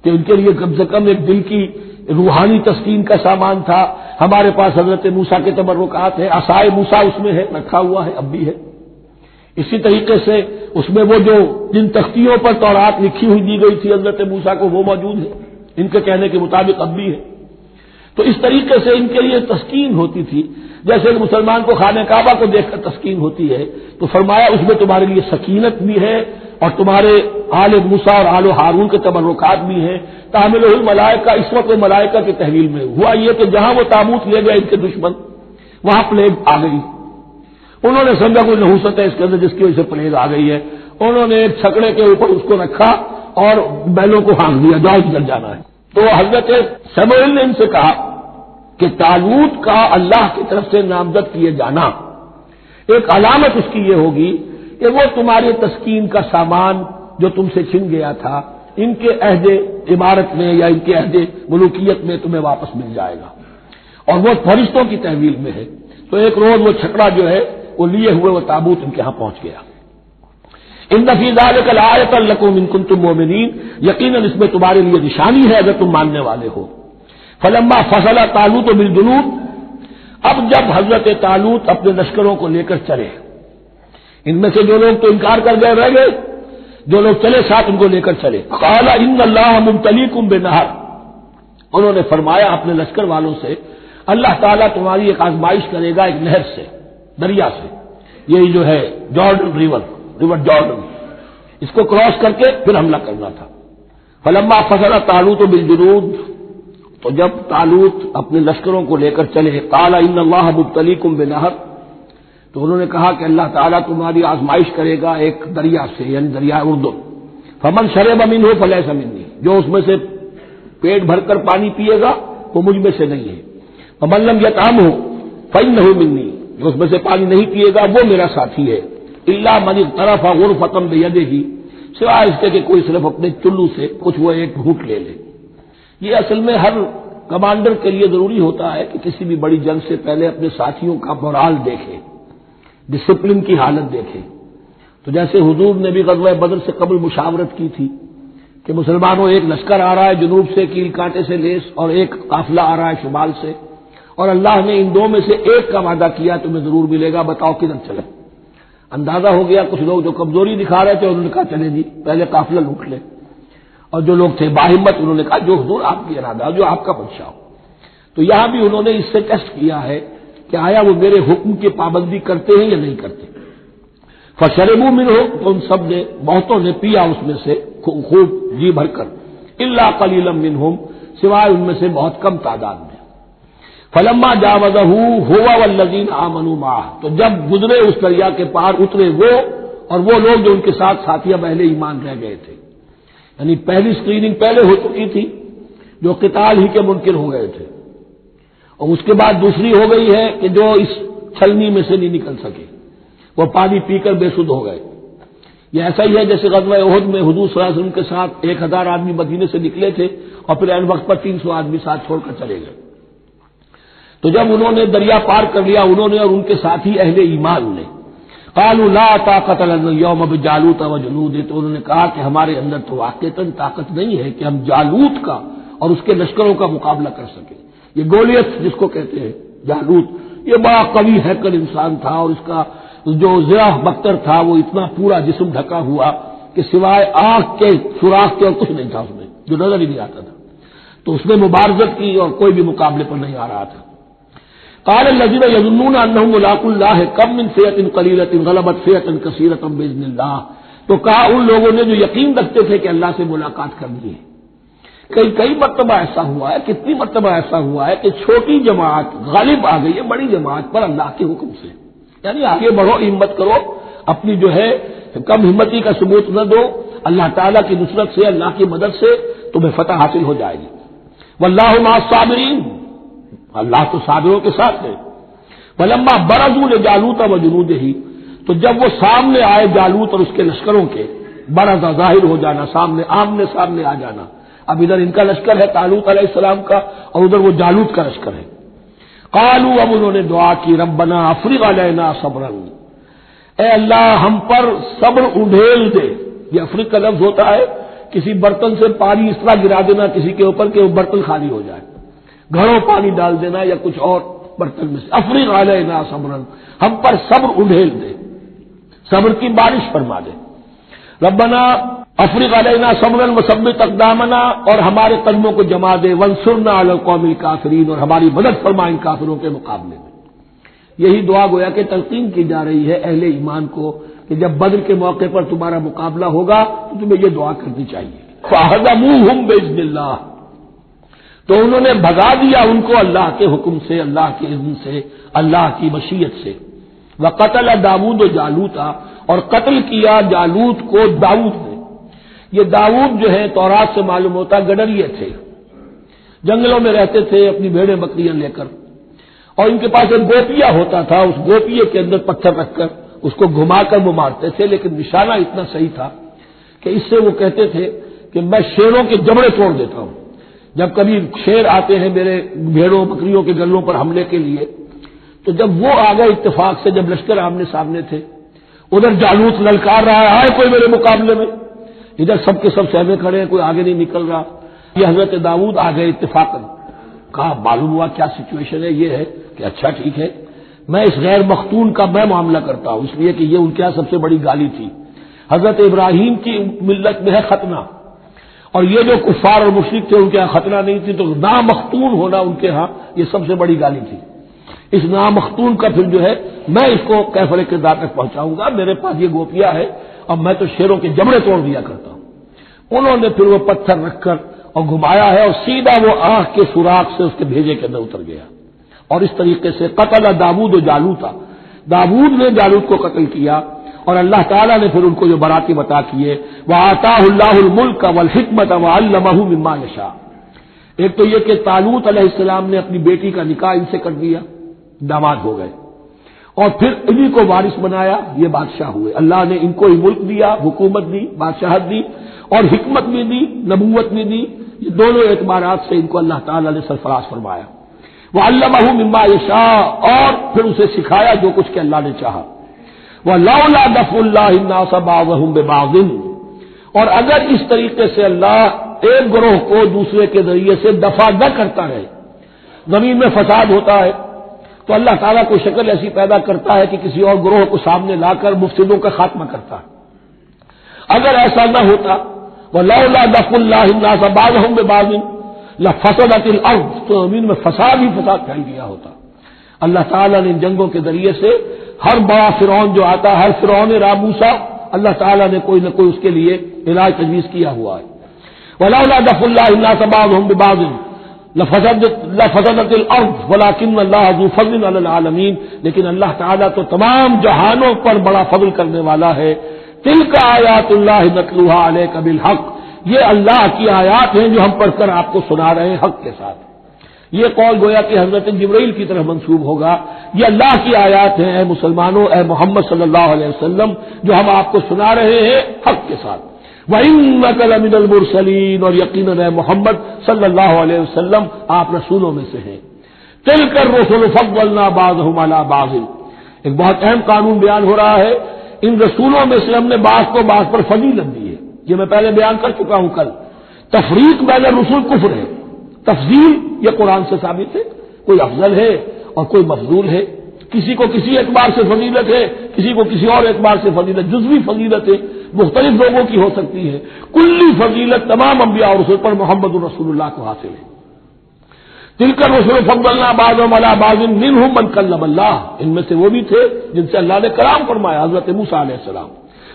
کہ ان کے لیے کم سے کم ایک دل کی روحانی تسکین کا سامان تھا۔ ہمارے پاس حضرت موسیٰ کے تبرکات ہیں، عصائے موسیٰ اس میں ہے، رکھا ہوا ہے، اب بھی ہے۔ اسی طریقے سے اس میں وہ جو جن تختیوں پر تورات لکھی ہوئی دی گئی تھی حضرت موسیٰ کو، وہ موجود ہے، ان کے کہنے کے مطابق اب بھی ہے۔ تو اس طریقے سے ان کے لیے تسکین ہوتی تھی، جیسے کہ مسلمان کو خانہ کعبہ کو دیکھ کر تسکین ہوتی ہے، تو فرمایا اس میں تمہارے لیے سکینت بھی ہے اور تمہارے آل موسیٰ اور آل ہارون کے تبرکات بھی ہیں. تحملہ الملائکہ، اس وقت وہ ملائکہ کی تحویل میں ہوا یہ کہ جہاں وہ تابوت لے گئے ان کے دشمن، وہاں پلیگ آ گئی. انہوں نے سمجھا کوئی نحوست ہے اس کے اندر جس کی وجہ سے پلیگ آ گئی ہے. انہوں نے ایک چھکڑے کے اوپر اس کو رکھا اور بیلوں کو ہانک دیا، جاؤ جل جانا ہے. تو حضرت سموئیل نے ان سے کہا کہ طالوت کا اللہ کی طرف سے نامزد کیے جانا ایک علامت اس کی یہ ہوگی کہ وہ تمہارے تسکین کا سامان جو تم سے چھن گیا تھا ان کے عہد عمارت میں یا ان کے عہد ملوکیت میں تمہیں واپس مل جائے گا، اور وہ فرشتوں کی تحویل میں ہے. تو ایک روز وہ چھکڑا جو ہے وہ لیے ہوئے وہ تابوت ان کے ہاں پہنچ گیا. ان فی ذلک لآیۃ لکم ان کنتم مؤمنین، یقیناً اس میں تمہارے لیے نشانی ہے اگر تم ماننے والے ہو. فلما فصل طالوت بالجنود، اب جب حضرت طالوت اپنے لشکروں کو لے کر چلے، ان میں سے جو لوگ تو انکار کر گئے رہ گئے، جو لوگ چلے ساتھ ان کو لے کر چلے. قال ان اللہ مبتلیکم بنہر، انہوں نے فرمایا اپنے لشکر والوں سے اللہ تعالیٰ تمہاری ایک آزمائش کرے گا ایک نہر سے، دریا سے. یہی جو ہے جارڈن ریور جارڈن، اس کو کراس کر کے پھر حملہ کرنا تھا. فلما فصل طالوت بالجنود، تو جب طالوت اپنے لشکروں کو لے کر چلے، قال ان اللہ مبتلیکم بنہر، تو انہوں نے کہا کہ اللہ تعالیٰ تمہاری آزمائش کرے گا ایک دریا سے، یعنی دریا اردن. فمن شرب منہ فلیس منی، جو اس میں سے پیٹ بھر کر پانی پیے گا وہ مجھ میں سے نہیں ہے. ومن لم یطعمہ فانہ منی، جو اس میں سے پانی نہیں پیے گا وہ میرا ساتھی ہے. الا من اغترف غرفۃ بیدہ، سوائے اس کے کہ کوئی صرف اپنے چلو سے کچھ وہ ایک گھونٹ لے لے. یہ اصل میں ہر کمانڈر کے لیے ضروری ہوتا ہے کہ کسی بھی بڑی جنگ سے پہلے اپنے ساتھیوں کا مورال دیکھے، ڈسپلن کی حالت دیکھے. تو جیسے حضور نے بھی غزوہ بدر سے قبل مشاورت کی تھی کہ مسلمانوں ایک لشکر آ رہا ہے جنوب سے کیل کانٹے سے لیس، اور ایک قافلہ آ رہا ہے شمال سے، اور اللہ نے ان دو میں سے ایک کا وعدہ کیا تمہیں ضرور ملے گا، بتاؤ کدھر چلے. اندازہ ہو گیا کچھ لوگ جو کمزوری دکھا رہے تھے انہوں نے کہا چلے جی پہلے قافلہ لوٹ لے، اور جو لوگ تھے باہمت انہوں نے کہا جو حضور آپ کی ارادہ جو آپ کا بادشاہ ہو. تو یہاں بھی انہوں نے اس سے ٹیسٹ کیا ہے کہ آیا وہ میرے حکم کی پابندی کرتے ہیں یا نہیں کرتے. فشربوا منہ، تو ان سب نے بہتوں نے پیا اس میں سے خوب جی بھر کر، الا قلیلا منہم، سوائے ان میں سے بہت کم تعداد میں. فلما جاوزہ هو والذین آمنوا معہ، تو جب گزرے اس دریا کے پار اترے وہ اور وہ لوگ جو ان کے ساتھ ساتھیہ اہل ایمان رہ گئے تھے. یعنی پہلی اسکریننگ پہلے ہو چکی تھی جو قتال ہی کے منکر ہو گئے تھے، اور اس کے بعد دوسری ہو گئی ہے کہ جو اس چھلنی میں سے نہیں نکل سکے، وہ پانی پی کر بے سدھ ہو گئے. یہ ایسا ہی ہے جیسے غزوہ احد میں حضور صلی اللہ علیہ وسلم کے ساتھ 1000 آدمی مدینے سے نکلے تھے اور پھر عین وقت پر 300 آدمی ساتھ چھوڑ کر چلے گئے. تو جب انہوں نے دریا پار کر لیا انہوں نے اور ان کے ساتھی اہل ایمان نے، قالوا لا طاقت لنا اليوم بجالوت وجنودہ، تو انہوں نے کہا کہ ہمارے اندر تو واقعتاً طاقت نہیں ہے کہ ہم جالوت کا اور اس کے لشکروں کا مقابلہ کر سکیں. یہ گولیت جس کو کہتے ہیں جالوت، یہ بڑا قوی ہیکل انسان تھا، اور اس کا جو زرہ بختر تھا وہ اتنا پورا جسم ڈھکا ہوا کہ سوائے آنکھ کے سوراخ کے اور کچھ نہیں تھا اس میں، جو نظر ہی نہیں آتا تھا. تو اس نے مبارزت کی اور کوئی بھی مقابلے پر نہیں آ رہا تھا. قال الذين يظنون انهم ملاقو الله كم من فئة قليلة غلبت فئة كثيرة باذن الله، تو کہا ان لوگوں نے جو یقین رکھتے تھے کہ اللہ سے ملاقات کرنی ہے. کئی مرتبہ ایسا ہوا ہے، کتنی مرتبہ ایسا ہوا ہے کہ چھوٹی جماعت غالب آ گئی ہے بڑی جماعت پر اللہ کے حکم سے. یعنی آگے بڑھو، ہمت کرو، اپنی جو ہے کم ہمتی کا ثبوت نہ دو، اللہ تعالیٰ کی نصرت سے اللہ کی مدد سے تمہیں فتح حاصل ہو جائے گی. واللہ مع الصابرین، اللہ تو صابروں کے ساتھ ہے. فلما برزوا لجالوت وجنودہ، تو جب وہ سامنے آئے جالوت اور اس کے لشکروں کے، برزا ظاہر ہو جانا، سامنے آمنے سامنے آ جانا. اب ادھر ان کا لشکر ہے طالوت علیہ السلام کا اور ادھر وہ جالوت کا لشکر ہے. قالوا، اب انہوں نے دعا کی، ربنا افرغ علینا صبرا، اے اللہ ہم پر صبر اڈھیل دے. یہ افرغ کا لفظ ہوتا ہے کسی برتن سے پانی اس طرح گرا دینا کسی کے اوپر کہ وہ برتن خالی ہو جائے، گھڑوں پانی ڈال دینا یا کچھ اور برتن میں سے. افرغ علینا صبرا، ہم پر صبر اڈھیل دے، صبر کی بارش فرما دے. ربنا افرغ علینا صبرا وثبت اقدامنا، اور ہمارے قدموں کو جما دے، وانصرنا علی القوم الکافرین، اور ہماری مدد فرما ان کافروں کے مقابلے میں. یہی دعا گویا کہ تلقین کی جا رہی ہے اہل ایمان کو کہ جب بدر کے موقع پر تمہارا مقابلہ ہوگا تو تمہیں یہ دعا کرنی چاہیے، فَهَزَمُوهُمْ بِإِذْنِ اللَّهِ، تو انہوں نے بھگا دیا ان کو اللہ کے حکم سے، اللہ کے اذن سے، اللہ کی مشیت سے۔ وَقَتَلَ داؤد جالوت، اور قتل کیا جالوت کو داؤد نے۔ یہ داؤد جو ہے تورات سے معلوم ہوتا گڈریے تھے، جنگلوں میں رہتے تھے اپنی بھیڑیں بکریاں لے کر، اور ان کے پاس ایک گوپیا ہوتا تھا، اس گوپیے کے اندر پتھر رکھ کر اس کو گھما کر وہ مارتے تھے، لیکن نشانہ اتنا صحیح تھا کہ اس سے وہ کہتے تھے کہ میں شیروں کے جبڑے توڑ دیتا ہوں۔ جب کبھی شیر آتے ہیں میرے بھیڑوں بکریوں کے گلوں پر حملے کے لیے، تو جب وہ آ گئے اتفاق سے، جب لشکر آمنے سامنے تھے، ادھر جالوت للکار رہا ہے کوئی میرے مقابلے میں، ادھر سب کے سب سہمے کھڑے ہیں، کوئی آگے نہیں نکل رہا۔ یہ حضرت داؤد آ گئے اتفاقاً، کہا معلوم ہوا کیا سچویشن ہے، یہ ہے کہ اچھا ٹھیک ہے، میں اس غیر مختون کا میں معاملہ کرتا ہوں، اس لیے کہ یہ ان کے یہاں سب سے بڑی گالی تھی۔ حضرت ابراہیم کی ملت میں ہے ختنہ، اور یہ جو کفار اور مشرک تھے ان کے یہاں ختنہ نہیں تھی، تو نامختون ہونا ان کے ہاں یہ سب سے بڑی گالی تھی۔ اس نامختون کا پھر جو ہے میں اس کو کیفر کردار تک پہنچاؤں گا، میرے پاس یہ گوپیا ہے اور میں تو شیروں کے جبڑے توڑ دیا کرتا ہوں۔ انہوں نے پھر وہ پتھر رکھ کر اور گھمایا ہے، اور سیدھا وہ آنکھ کے سوراخ سے اس کے بھیجے کے اندر اتر گیا، اور اس طریقے سے قتل داؤد و جالوتا، داؤد نے جالوت کو قتل کیا، اور اللہ تعالیٰ نے پھر ان کو جو براتی عطا کیے، وَآتَاهُ اللَّهُ الْمُلْكَ وَالْحِكْمَةَ وَعَلَّمَهُ مِمَّا يَشَاءُ۔ ایک تو یہ کہ طالوت علیہ السلام نے اپنی بیٹی کا نکاح ان سے کر دیا، داماد ہو گئے، اور پھر انہی کو وارث بنایا، یہ بادشاہ ہوئے۔ اللہ نے ان کو ہی ملک دیا، حکومت دی، بادشاہت دی، اور حکمت بھی دی، نبوت بھی دی، یہ دونوں اعتبارات سے ان کو اللہ تعالیٰ نے سرفراز فرمایا۔ وَعَلَّمَهُ مِمَّا يَشَاءُ، اور پھر اسے سکھایا جو کچھ کہ اللہ نے چاہا۔ وَلَوْلَا دَفْعُ اللَّهِ النَّاسَ بَعْضَهُم بِبَعْضٍ، اور اگر اس طریقے سے اللہ ایک گروہ کو دوسرے کے ذریعے سے دفع نہ کرتا رہے، زمین میں فساد ہوتا ہے تو اللہ تعالیٰ کو شکل ایسی پیدا کرتا ہے کہ کسی اور گروہ کو سامنے لا کر مفسدوں کا خاتمہ کرتا ہے۔ اگر ایسا نہ ہوتا، وَلَوْلَا دَفْعُ اللَّهِ النَّاسَ بَعْضَهُم بِبَعْضٍ لَفَسَدَتِ الْأَرْضُ، تو زمین میں فساد ہی فساد پھیل گیا ہوتا۔ اللہ تعالیٰ نے ان جنگوں کے ذریعے سے ہر بڑا فرعون جو آتا، ہر فرعون راموسا، اللہ تعالیٰ نے کوئی نہ کوئی اس کے لیے علاج تجویز کیا ہوا ہے۔ وَلَوْلَا دَفْعُ اللَّهِ النَّاسَ بَعْضَهُم بِبَعْضٍ لَفَسَدَتِ الْأَرْضُ وَلَٰكِنَّ اللَّهَ ذُو فَضْلٍ عَلَى الْعَالَمِينَ، لیکن اللہ تعالیٰ تو تمام جہانوں پر بڑا فضل کرنے والا ہے۔ تِلْكَ آیاتُ اللَّهِ نَتْلُوهَا عَلَيْكَ بِالْحَقِّ، یہ اللہ کی آیات ہیں جو ہم پڑھ کر آپ کو سنا رہے ہیں حق کے ساتھ۔ یہ قول گویا کہ حضرت جبرائیل کی طرف منسوب ہوگا، یہ اللہ کی آیات ہیں اے مسلمانوں، اے محمد صلی اللہ علیہ وسلم، جو ہم آپ کو سنا رہے ہیں حق کے ساتھ۔ وَإِنَّكَ لَمِنَ الْمُرْسَلِينَ، اور یقیناً اے محمد صلی اللہ علیہ وسلم آپ رسولوں میں سے ہیں۔ تِلْكَ الرُّسُلُ فَضَّلْنَا بَعْضَهُمْ عَلَىٰ بَعْضٍ، ایک بہت اہم قانون بیان ہو رہا ہے، ان رسولوں میں سے ہم نے بعض کو بعض پر فضیلت دی ہے، یہ میں پہلے بیان کر چکا ہوں کل۔ تفریق بین الرسل کفر ہے، تفضیل یہ قرآن سے ثابت ہے، کوئی افضل ہے اور کوئی مفضول ہے، کسی کو کسی اعتبار سے فضیلت ہے، کسی کو کسی اور اعتبار سے فضیلت، جزوی فضیلت ہے، مختلف لوگوں کی ہو سکتی ہے، کلی فضیلت تمام انبیاء اور رسول پر محمد رسول اللہ کو حاصل ہے۔ تِلْكَ الرُّسُلُ فَضَّلْنَا بَعْضَهُمْ عَلَىٰ بَعْضٍ مِّنْهُم مَّن كَلَّمَ اللَّهُ، ان میں سے وہ بھی تھے جن سے اللہ نے کلام فرمایا، حضرت موسیٰ علیہ السلام۔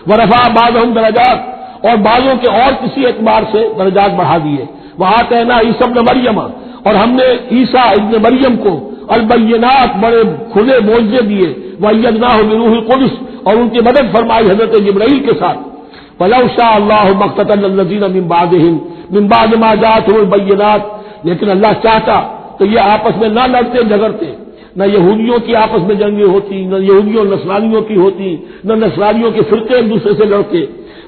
وَرَفَعَ بَعْضَهُمْ درجات، اور بعضوں کے اور کسی اعتبار سے درجات بڑھا دیے۔ وَآتَيْنَا عِیسیٰ ابْنَ مَرْیَمَ، اور ہم نے عیسیٰ ابن مریم کو البینات بڑے کھلے معجزے دیے، وَأَيَّدْنَاهُ بِرُوحِ الْقُدُسِ، اور ان کی مدد فرمائی حضرت جبرائیل کے ساتھ۔ وَلَوْ شَاءَ اللَّهُ مَا اقْتَتَلَ الَّذِينَ مِن بَعْدِهِم مِن بَعْدِ مَا جَاءَتْهُمُ الْبَيِّنَاتُ، لیکن اللہ چاہتا تو یہ آپس میں نہ لڑتے جھگڑتے، نہ یہودیوں کی آپس میں جنگیں ہوتی، نہ یہودیوں اور نصرانیوں کی ہوتی، نہ نصرانیوں کے فرقے ایک دوسرے سے لڑتے۔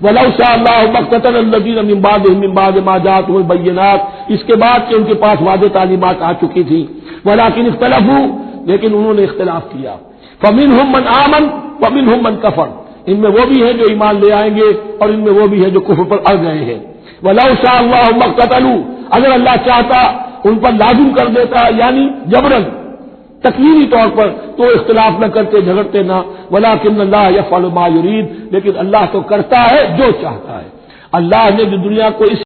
وَلَوْ شَاءَ اللَّهُ مَا اقْتَتَلَ الَّذِينَ مِن بَعْدِهِم مِن بَعْدِ مَا جَاءَتْهُمُ الْبَيِّنَاتُ، اس کے بعد کہ ان کے پاس واضح تعلیمات آ چکی تھی۔ وَلَٰكِنِ اخْتَلَفُوا، لیکن انہوں نے اختلاف کیا۔ فَمِنْهُم مَّنْ آمَنَ وَمِنْهُم مَّنْ كَفَرَ، ان میں وہ بھی ہیں جو ایمان لے آئیں گے اور ان میں وہ بھی ہیں جو کفر پر اڑ گئے ہیں۔ وَلَوْ شَاءَ اللَّهُ مَا اقْتَتَلُوا، اگر اللہ چاہتا ان پر لازم کر دیتا، یعنی جبرن تکوینی طور پر، تو اختلاف نہ کرتے، جھگڑتے نہ۔ وَلَٰكِنَّ اللَّهَ يَفْعَلُ مَا يُرِيدُ، لیکن اللہ تو کرتا ہے جو چاہتا ہے۔ اللہ نے جو دنیا کو اس